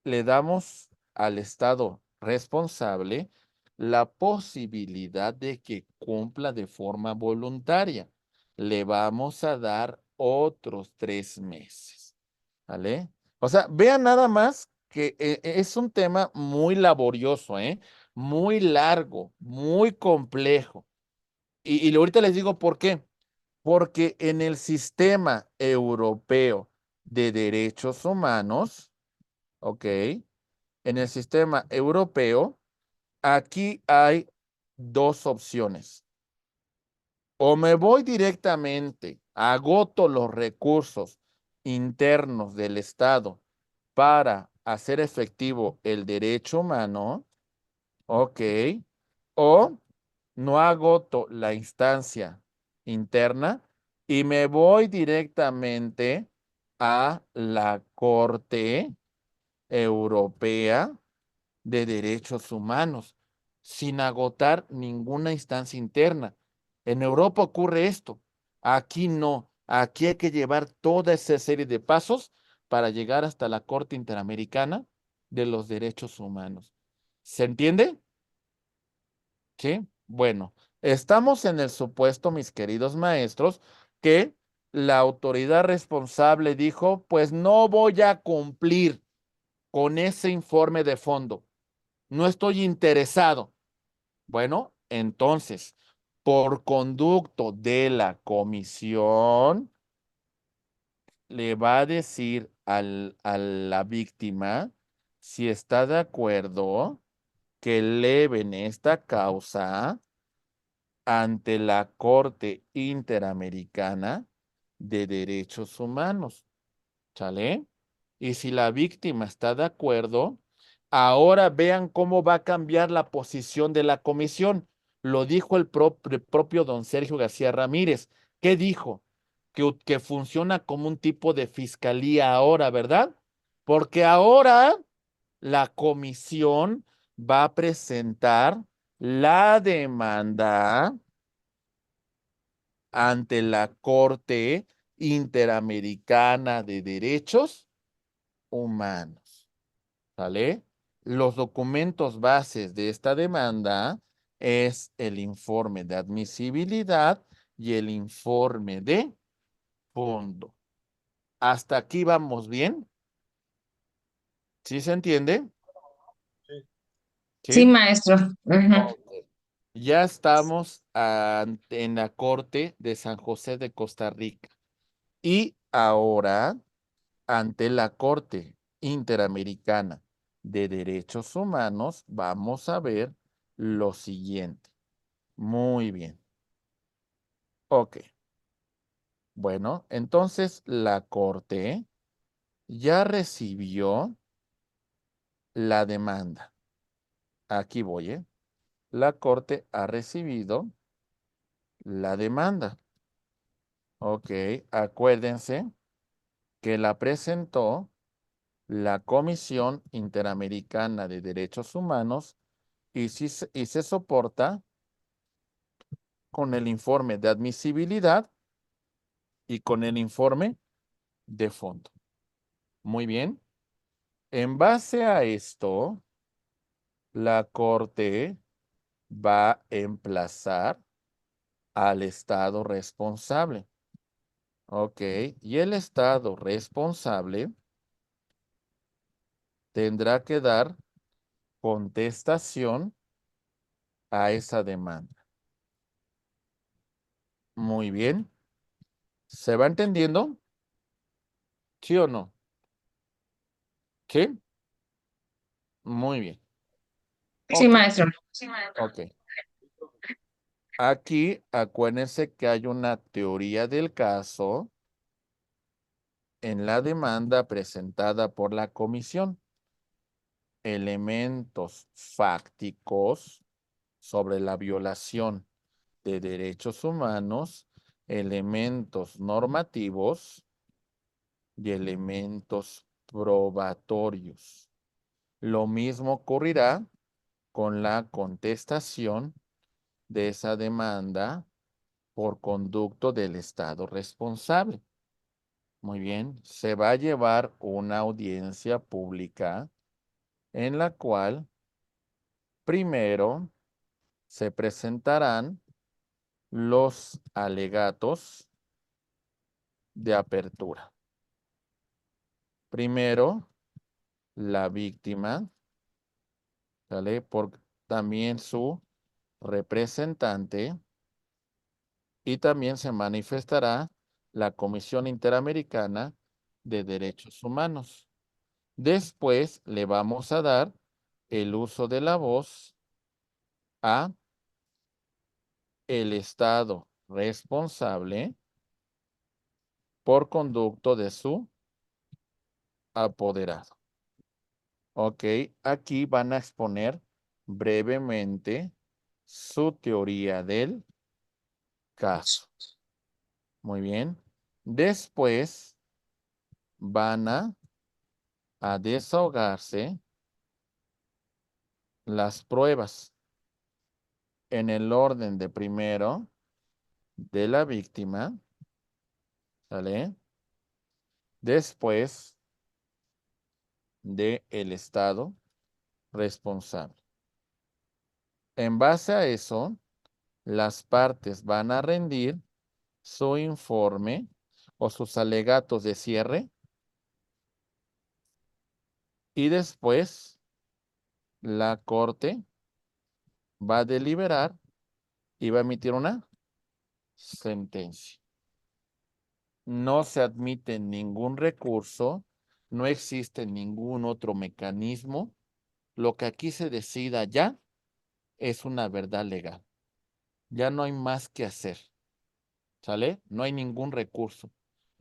le damos al Estado responsable la posibilidad de que cumpla de forma voluntaria. Le vamos a dar otros 3 meses. ¿Vale? O sea, vean nada más que es un tema muy laborioso, ¿eh? Muy largo, muy complejo. Y ahorita les digo por qué. Porque en el sistema europeo de derechos humanos, ¿ok? En el sistema europeo, aquí hay 2 opciones. O me voy directamente, agoto los recursos internos del Estado para hacer efectivo el derecho humano, ¿ok? O no agoto la instancia interna y me voy directamente a la Corte Europea de Derechos Humanos sin agotar ninguna instancia interna. En Europa ocurre esto. Aquí no. Aquí hay que llevar toda esa serie de pasos para llegar hasta la Corte Interamericana de los Derechos Humanos. ¿Se entiende? ¿Sí? Bueno, estamos en el supuesto, mis queridos maestros, que la autoridad responsable dijo, pues no voy a cumplir con ese informe de fondo. No estoy interesado. Bueno, entonces, por conducto de la comisión, le va a decir a la víctima si está de acuerdo que eleven esta causa ante la Corte Interamericana de Derechos Humanos. ¿Sale? Y si la víctima está de acuerdo, ahora vean cómo va a cambiar la posición de la comisión. Lo dijo el propio don Sergio García Ramírez. ¿Qué dijo? Que funciona como un tipo de fiscalía ahora, ¿verdad? Porque ahora la comisión va a presentar la demanda ante la Corte Interamericana de Derechos Humanos. ¿Sale? Los documentos bases de esta demanda es el informe de admisibilidad y el informe de fondo. ¿Hasta aquí vamos bien? ¿Sí se entiende? Sí, maestro. Ujú. Ok. Ya estamos en la Corte de San José de Costa Rica. Y ahora, ante la Corte Interamericana de Derechos Humanos, vamos a ver lo siguiente. Muy bien. Ok. Bueno, entonces la Corte ya recibió la demanda. Aquí voy, ¿eh? La Corte ha recibido la demanda. Ok, acuérdense que la presentó la Comisión Interamericana de Derechos Humanos y se soporta con el informe de admisibilidad y con el informe de fondo. Muy bien. En base a esto, la Corte va a emplazar al Estado responsable. Ok, y el Estado responsable tendrá que dar contestación a esa demanda. Muy bien. ¿Se va entendiendo? ¿Sí o no? ¿Sí? Muy bien. Sí, Ok, maestro. ok. Aquí acuérdense que hay una teoría del caso en la demanda presentada por la comisión. Elementos fácticos sobre la violación de derechos humanos, elementos normativos y elementos probatorios. Lo mismo ocurrirá con la contestación de esa demanda por conducto del Estado responsable. Muy bien, se va a llevar una audiencia pública en la cual primero se presentarán los alegatos de apertura. Primero, la víctima, ¿sale? Por también su representante y también se manifestará la Comisión Interamericana de Derechos Humanos. Después le vamos a dar el uso de la voz a el Estado responsable por conducto de su apoderado. Ok, aquí van a exponer brevemente su teoría del caso. Muy bien. Después van a desahogarse las pruebas en el orden de primero de la víctima, ¿sale? Después de el Estado responsable. En base a eso, las partes van a rendir su informe o sus alegatos de cierre y después la Corte va a deliberar y va a emitir una sentencia. No se admite ningún recurso, no existe ningún otro mecanismo. Lo que aquí se decida ya es una verdad legal. Ya no hay más que hacer. ¿Sale? No hay ningún recurso.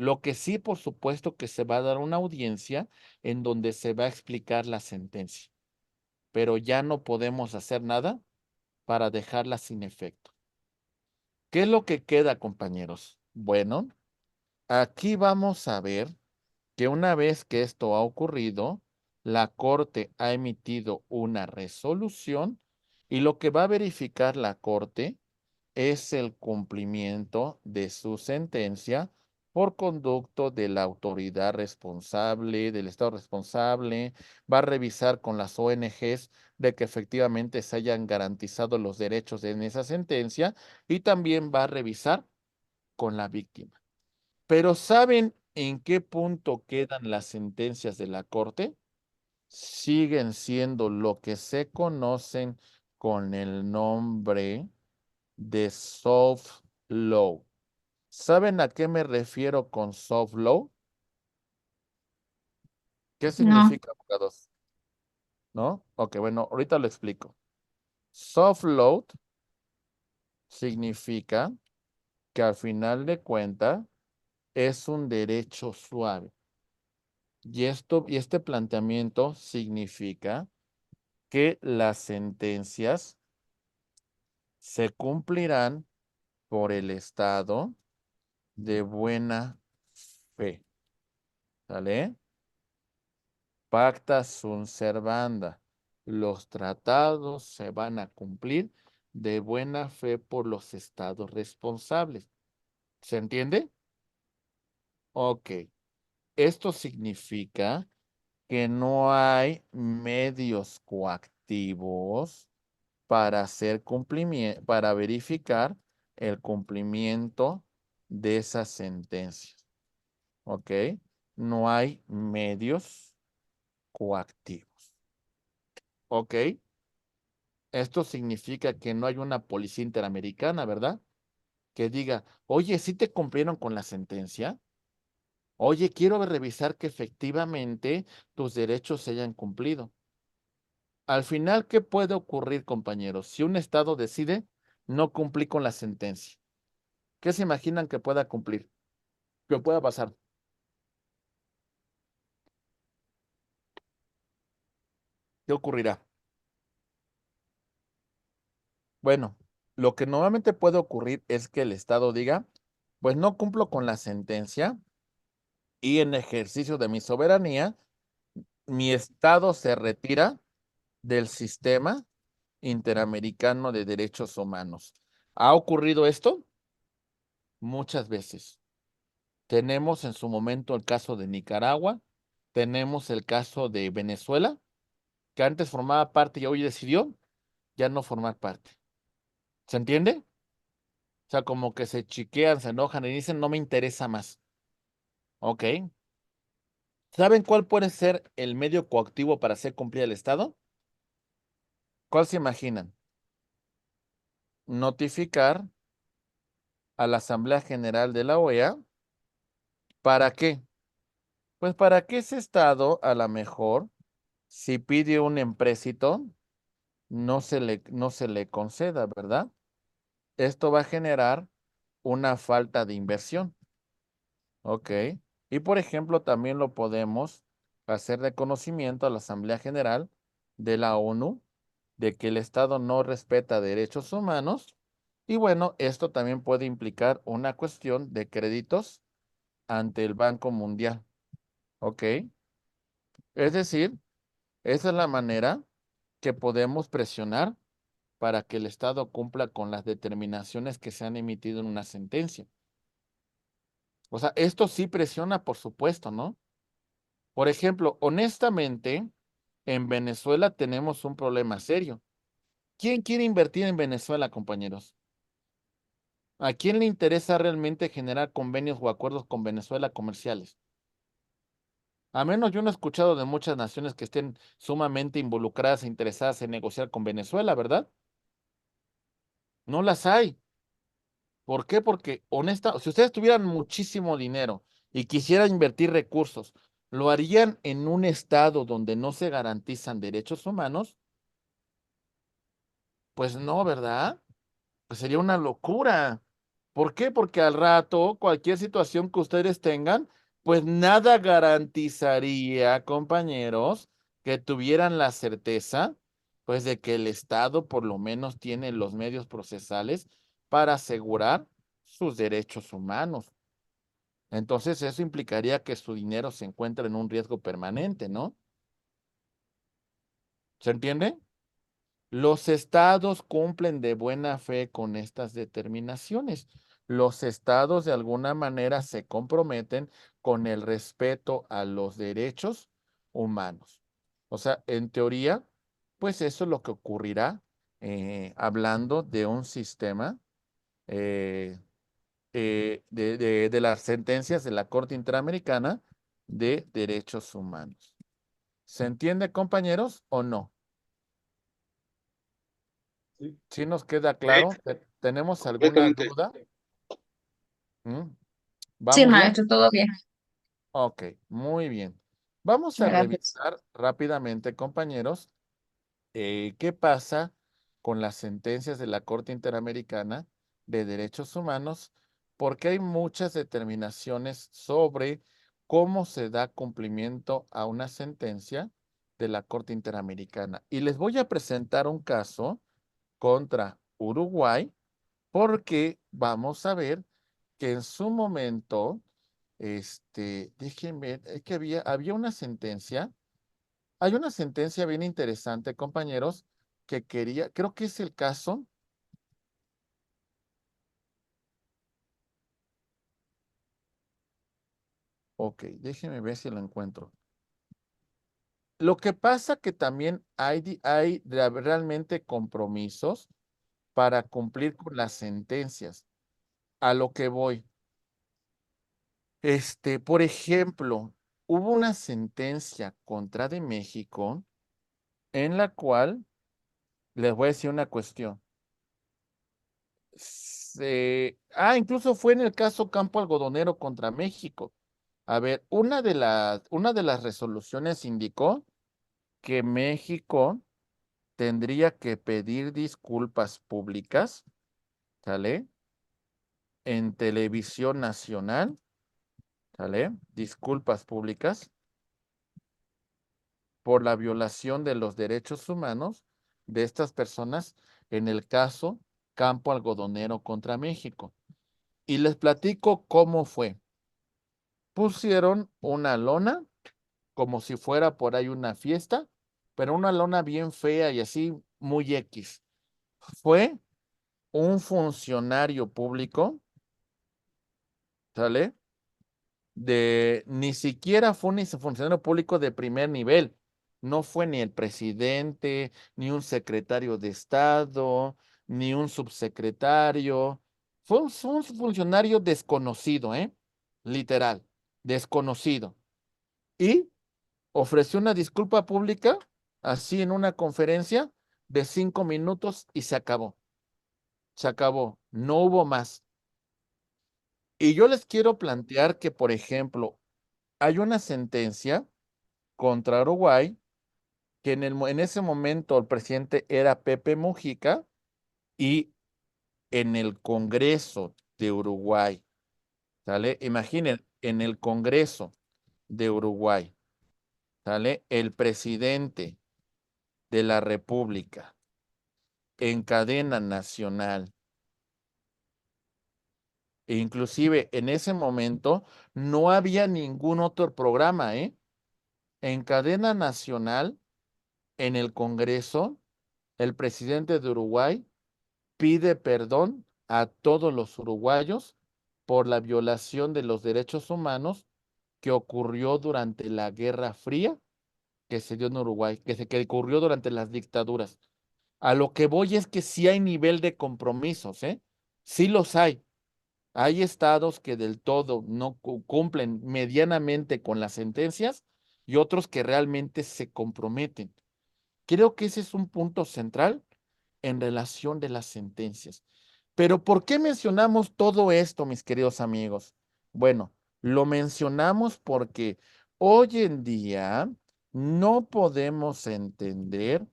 Lo que sí, por supuesto, que se va a dar una audiencia en donde se va a explicar la sentencia, pero ya no podemos hacer nada para dejarla sin efecto. ¿Qué es lo que queda, compañeros? Bueno, aquí vamos a ver que una vez que esto ha ocurrido, la Corte ha emitido una resolución y lo que va a verificar la Corte es el cumplimiento de su sentencia por conducto de la autoridad responsable, del Estado responsable, va a revisar con las ONGs de que efectivamente se hayan garantizado los derechos en esa sentencia y también va a revisar con la víctima. Pero ¿saben en qué punto quedan las sentencias de la Corte? Siguen siendo lo que se conocen con el nombre de soft law. ¿Saben a qué me refiero con soft law? ¿Qué No. significa, abogados? ¿No? Ok, bueno, ahorita lo explico. Soft law significa que al final de cuentas es un derecho suave. Y este planteamiento significa que las sentencias se cumplirán por el Estado de buena fe. ¿Sale? Pacta sunt servanda. Los tratados se van a cumplir de buena fe por los estados responsables. ¿Se entiende? Ok. Esto significa que no hay medios coactivos para hacer cumplimiento, para verificar el cumplimiento de esas sentencias. ¿Ok? No hay medios coactivos. ¿Ok? Esto significa que no hay una policía interamericana, ¿verdad? Que diga, oye, ¿sí te cumplieron con la sentencia? Oye, quiero revisar que efectivamente tus derechos se hayan cumplido. Al final, ¿qué puede ocurrir, compañeros? Si un estado decide no cumplir con la sentencia, ¿qué se imaginan que pueda cumplir? ¿Qué pueda pasar? ¿Qué ocurrirá? Bueno, lo que normalmente puede ocurrir es que el estado diga, pues no cumplo con la sentencia y en ejercicio de mi soberanía, mi estado se retira del sistema interamericano de derechos humanos. ¿Ha ocurrido esto? Muchas veces. Tenemos en su momento el caso de Nicaragua, tenemos el caso de Venezuela, que antes formaba parte y hoy decidió ya no formar parte. ¿Se entiende? O sea, como que se chiquean, se enojan y dicen, no me interesa más. Ok. ¿Saben cuál puede ser el medio coactivo para hacer cumplir el Estado? ¿Cuál se imaginan? Notificar a la Asamblea General de la OEA. ¿Para qué? Pues para que ese Estado, a lo mejor, si pide un empréstito, no se le conceda, ¿verdad? Esto va a generar una falta de inversión. Ok. Y por ejemplo, también lo podemos hacer reconocimiento a la Asamblea General de la ONU de que el Estado no respeta derechos humanos. Y bueno, esto también puede implicar una cuestión de créditos ante el Banco Mundial. ¿Ok? Es decir, esa es la manera que podemos presionar para que el Estado cumpla con las determinaciones que se han emitido en una sentencia. O sea, esto sí presiona, por supuesto, ¿no? Por ejemplo, honestamente, en Venezuela tenemos un problema serio. ¿Quién quiere invertir en Venezuela, compañeros? ¿A quién le interesa realmente generar convenios o acuerdos con Venezuela comerciales? A menos yo no he escuchado de muchas naciones que estén sumamente involucradas e interesadas en negociar con Venezuela, ¿verdad? No las hay. ¿Por qué? Porque si ustedes tuvieran muchísimo dinero y quisieran invertir recursos, ¿lo harían en un estado donde no se garantizan derechos humanos? Pues no, ¿verdad? Pues sería una locura. ¿Por qué? Porque al rato, cualquier situación que ustedes tengan, pues nada garantizaría, compañeros, que tuvieran la certeza, pues de que el Estado por lo menos tiene los medios procesales para asegurar sus derechos humanos. Entonces eso implicaría que su dinero se encuentre en un riesgo permanente, ¿no? ¿Se entiende? Los estados cumplen de buena fe con estas determinaciones. Los estados de alguna manera se comprometen con el respeto a los derechos humanos. O sea, en teoría, pues eso es lo que ocurrirá hablando de un sistema eh, de las sentencias de la Corte Interamericana de Derechos Humanos. ¿Se entiende, compañeros, o no? Sí. ¿Sí nos queda Sí, claro? ¿Tenemos alguna completamente. duda? ¿Mm? Sí, ¿Vamos bien? maestro, todo bien. Ok, muy bien. Vamos a Gracias. revisar rápidamente, compañeros, qué pasa con las sentencias de la Corte Interamericana de Derechos Humanos, porque hay muchas determinaciones sobre cómo se da cumplimiento a una sentencia de la Corte Interamericana. Y les voy a presentar un caso contra Uruguay, porque vamos a ver que en su momento, déjenme ver, es que había una sentencia, hay una sentencia bien interesante, compañeros, que creo que es el caso, ok, déjenme ver si lo encuentro. Lo que pasa que también hay realmente compromisos para cumplir con las sentencias. A lo que voy. Por ejemplo, hubo una sentencia contra de México en la cual les voy a decir una cuestión. Incluso fue en el caso Campo Algodonero contra México. A ver, una de las resoluciones indicó que México tendría que pedir disculpas públicas, ¿sale? En televisión nacional, ¿sale? Disculpas públicas por la violación de los derechos humanos de estas personas en el caso Campo Algodonero contra México. Y les platico cómo fue. Pusieron una lona, como si fuera por ahí una fiesta, pero una lona bien fea y así muy X. Fue un funcionario público, ¿sale? Ni siquiera fue un funcionario público de primer nivel. No fue ni el presidente, ni un secretario de Estado, ni un subsecretario. Fue un funcionario desconocido, ¿eh? Literal, desconocido. Y ofreció una disculpa pública, así en una conferencia de 5 minutos y se acabó. Se acabó. No hubo más. Y yo les quiero plantear que, por ejemplo, hay una sentencia contra Uruguay, que en ese momento el presidente era Pepe Mujica, y en el Congreso de Uruguay, ¿sale? Imaginen, en el Congreso de Uruguay, ¿sale? El presidente de la República en cadena nacional, e inclusive en ese momento no había ningún otro programa, ¿eh? En cadena nacional, en el Congreso, el presidente de Uruguay pide perdón a todos los uruguayos por la violación de los derechos humanos que ocurrió durante la Guerra Fría que se dio en Uruguay, que ocurrió durante las dictaduras. A lo que voy es que sí hay nivel de compromisos, ¿eh? Sí los hay. Hay estados que del todo no cumplen medianamente con las sentencias y otros que realmente se comprometen. Creo que ese es un punto central en relación de las sentencias. Pero ¿por qué mencionamos todo esto, mis queridos amigos? Bueno, lo mencionamos porque hoy en día no podemos entender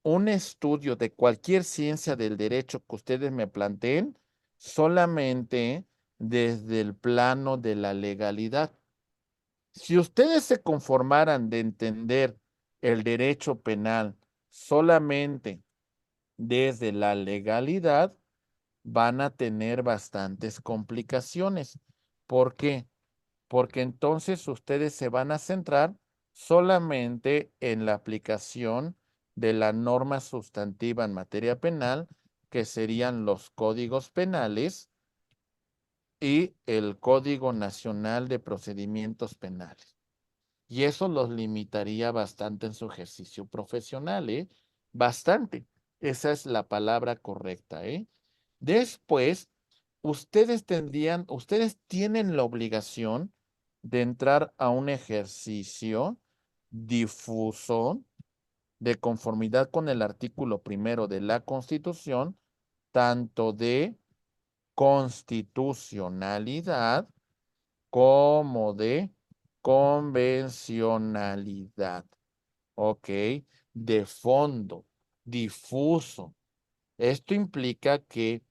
un estudio de cualquier ciencia del derecho que ustedes me planteen solamente desde el plano de la legalidad. Si ustedes se conformaran de entender el derecho penal solamente desde la legalidad, van a tener bastantes complicaciones. ¿Por qué? Porque entonces ustedes se van a centrar solamente en la aplicación de la norma sustantiva en materia penal, que serían los códigos penales y el Código Nacional de Procedimientos Penales. Y eso los limitaría bastante en su ejercicio profesional, ¿eh? Bastante. Esa es la palabra correcta, ¿eh? Después, ustedes tienen la obligación de entrar a un ejercicio difuso de conformidad con el artículo 1 de la Constitución, tanto de constitucionalidad como de convencionalidad, ¿ok? De fondo, difuso. Esto implica que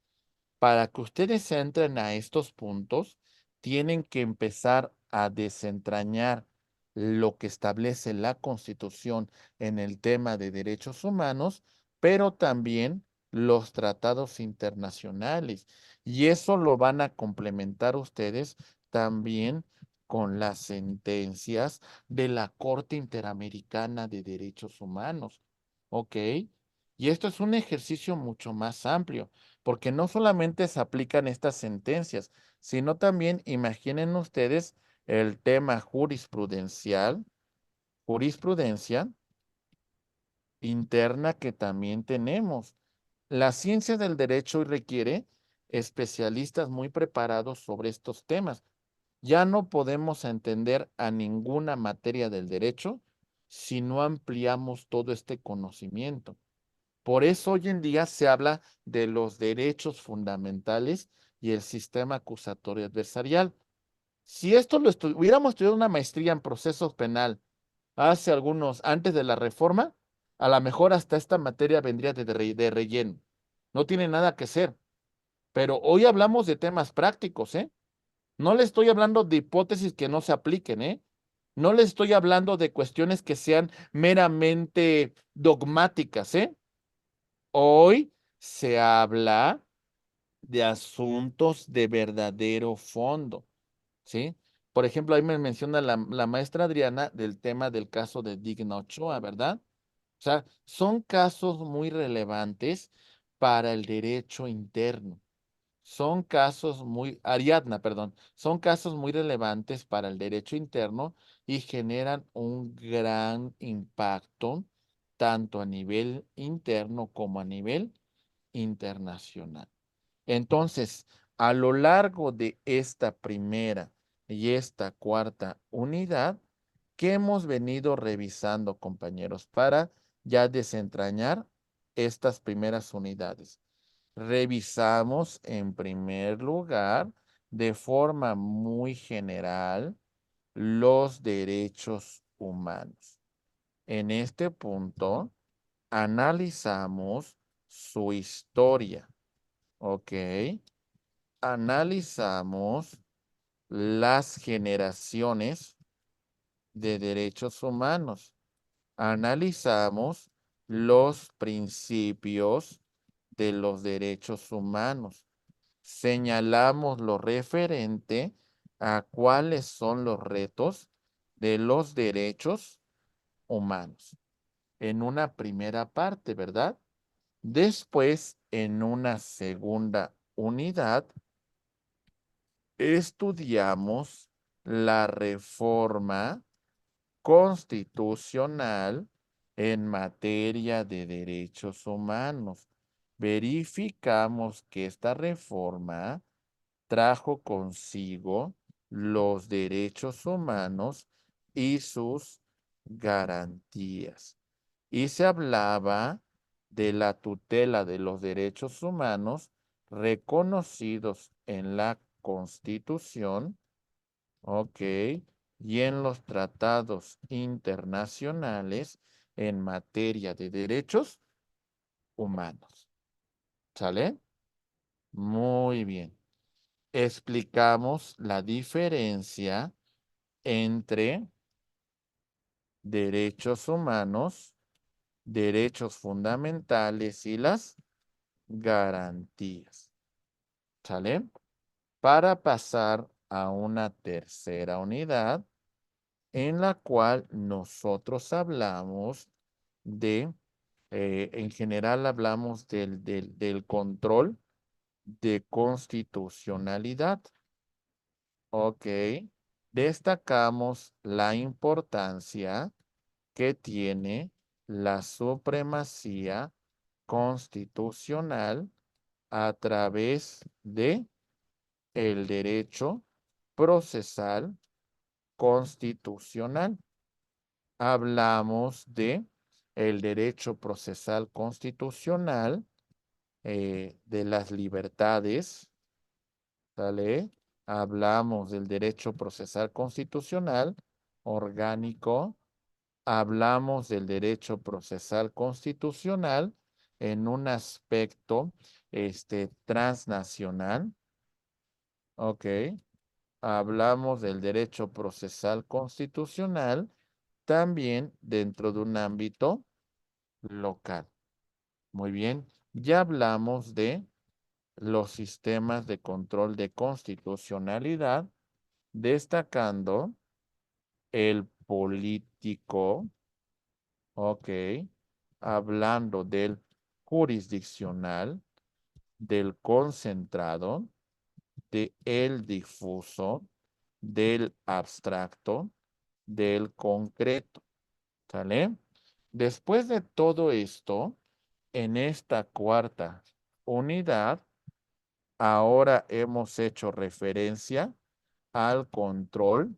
para que ustedes entren a estos puntos, tienen que empezar a desentrañar lo que establece la Constitución en el tema de derechos humanos, pero también los tratados internacionales. Y eso lo van a complementar ustedes también con las sentencias de la Corte Interamericana de Derechos Humanos. ¿Ok? Y esto es un ejercicio mucho más amplio, porque no solamente se aplican estas sentencias, sino también imaginen ustedes el tema jurisprudencia interna que también tenemos. La ciencia del derecho requiere especialistas muy preparados sobre estos temas. Ya no podemos entender a ninguna materia del derecho si no ampliamos todo este conocimiento. Por eso hoy en día se habla de los derechos fundamentales y el sistema acusatorio adversarial. Si esto hubiéramos estudiado una maestría en procesos penal antes de la reforma, a lo mejor hasta esta materia vendría de relleno. No tiene nada que hacer. Pero hoy hablamos de temas prácticos, ¿eh? No le estoy hablando de hipótesis que no se apliquen, ¿eh? No le estoy hablando de cuestiones que sean meramente dogmáticas, ¿eh? Hoy se habla de asuntos de verdadero fondo, ¿sí? Por ejemplo, ahí me menciona la maestra Adriana del tema del caso de Digna Ochoa, ¿verdad? O sea, son casos muy relevantes para el derecho interno. Ariadna, perdón, son casos muy relevantes para el derecho interno y generan un gran impacto tanto a nivel interno como a nivel internacional. Entonces, a lo largo de esta primera y esta cuarta unidad, ¿qué hemos venido revisando, compañeros, para ya desentrañar estas primeras unidades? Revisamos en primer lugar, de forma muy general, los derechos humanos. En este punto, analizamos su historia, ¿ok? Analizamos las generaciones de derechos humanos. Analizamos los principios de los derechos humanos. Señalamos lo referente a cuáles son los retos de los derechos humanos en una primera parte, ¿verdad? Después, en una segunda unidad, estudiamos la reforma constitucional en materia de derechos humanos. Verificamos que esta reforma trajo consigo los derechos humanos y sus garantías. Y se hablaba de la tutela de los derechos humanos reconocidos en la Constitución, ¿ok? Y en los tratados internacionales en materia de derechos humanos. ¿Sale? Muy bien. Explicamos la diferencia entre derechos humanos, derechos fundamentales y las garantías. ¿Sale? Para pasar a una tercera unidad en la cual nosotros hablamos de, en general hablamos del control de constitucionalidad. Ok. Destacamos la importancia que tiene la supremacía constitucional a través de el derecho procesal constitucional. Hablamos de el derecho procesal constitucional, de las libertades, ¿sale? Hablamos del derecho procesal constitucional orgánico. Hablamos del derecho procesal constitucional en un aspecto transnacional. Ok. Hablamos del derecho procesal constitucional también dentro de un ámbito local. Muy bien. Ya hablamos de los sistemas de control de constitucionalidad, destacando el político, ok, hablando del jurisdiccional, del concentrado, del difuso, del abstracto, del concreto, ¿sale? Después de todo esto, en esta cuarta unidad, ahora hemos hecho referencia al control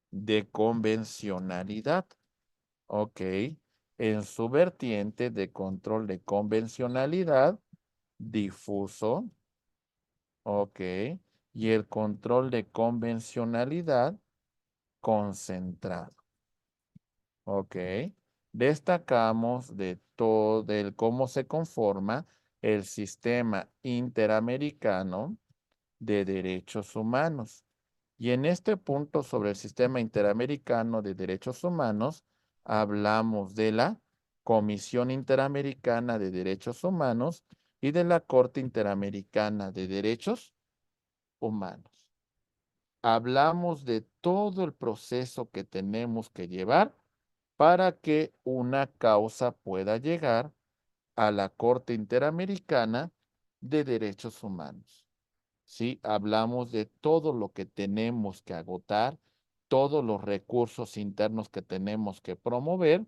de convencionalidad, ¿ok? En su vertiente de control de convencionalidad, difuso, ¿ok? Y el control de convencionalidad concentrado, ¿ok? Destacamos de todo el cómo se conforma el sistema interamericano de derechos humanos. Y en este punto sobre el sistema interamericano de derechos humanos, hablamos de la Comisión Interamericana de Derechos Humanos y de la Corte Interamericana de Derechos Humanos. Hablamos de todo el proceso que tenemos que llevar para que una causa pueda llegar a la Corte Interamericana de Derechos Humanos. ¿Sí? Hablamos de todo lo que tenemos que agotar, todos los recursos internos que tenemos que promover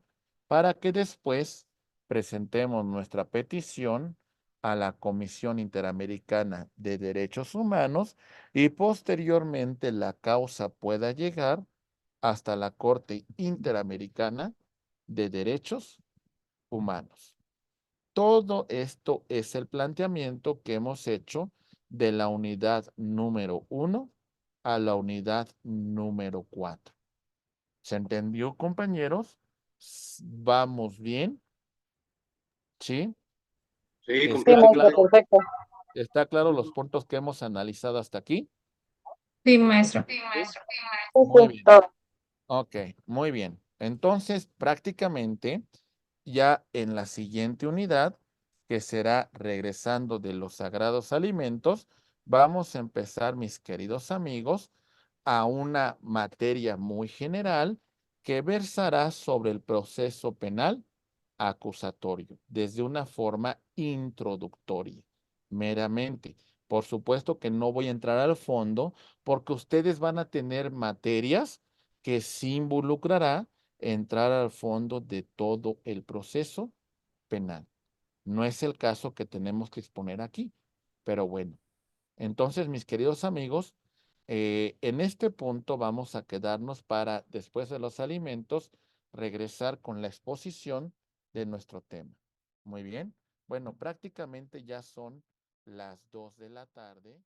para que después presentemos nuestra petición a la Comisión Interamericana de Derechos Humanos y posteriormente la causa pueda llegar hasta la Corte Interamericana de Derechos Humanos. Todo esto es el planteamiento que hemos hecho de la unidad número 1 a la unidad número 4. ¿Se entendió, compañeros? ¿Vamos bien? ¿Sí? Sí, Sí, ¿Está maestro, completamente. perfecto. ¿Está claro los puntos que hemos analizado hasta aquí? Sí, maestro. Sí, Muy Sí, bien. todo. Ok, muy bien. Entonces, prácticamente, ya en la siguiente unidad, que será regresando de los sagrados alimentos, vamos a empezar, mis queridos amigos, a una materia muy general que versará sobre el proceso penal acusatorio, desde una forma introductoria, meramente. Por supuesto que no voy a entrar al fondo porque ustedes van a tener materias que sí involucrará entrar al fondo de todo el proceso penal. No es el caso que tenemos que exponer aquí, pero bueno. Entonces, mis queridos amigos, en este punto vamos a quedarnos para, después de los alimentos, regresar con la exposición de nuestro tema. Muy bien. Bueno, prácticamente ya son las 2 de la tarde.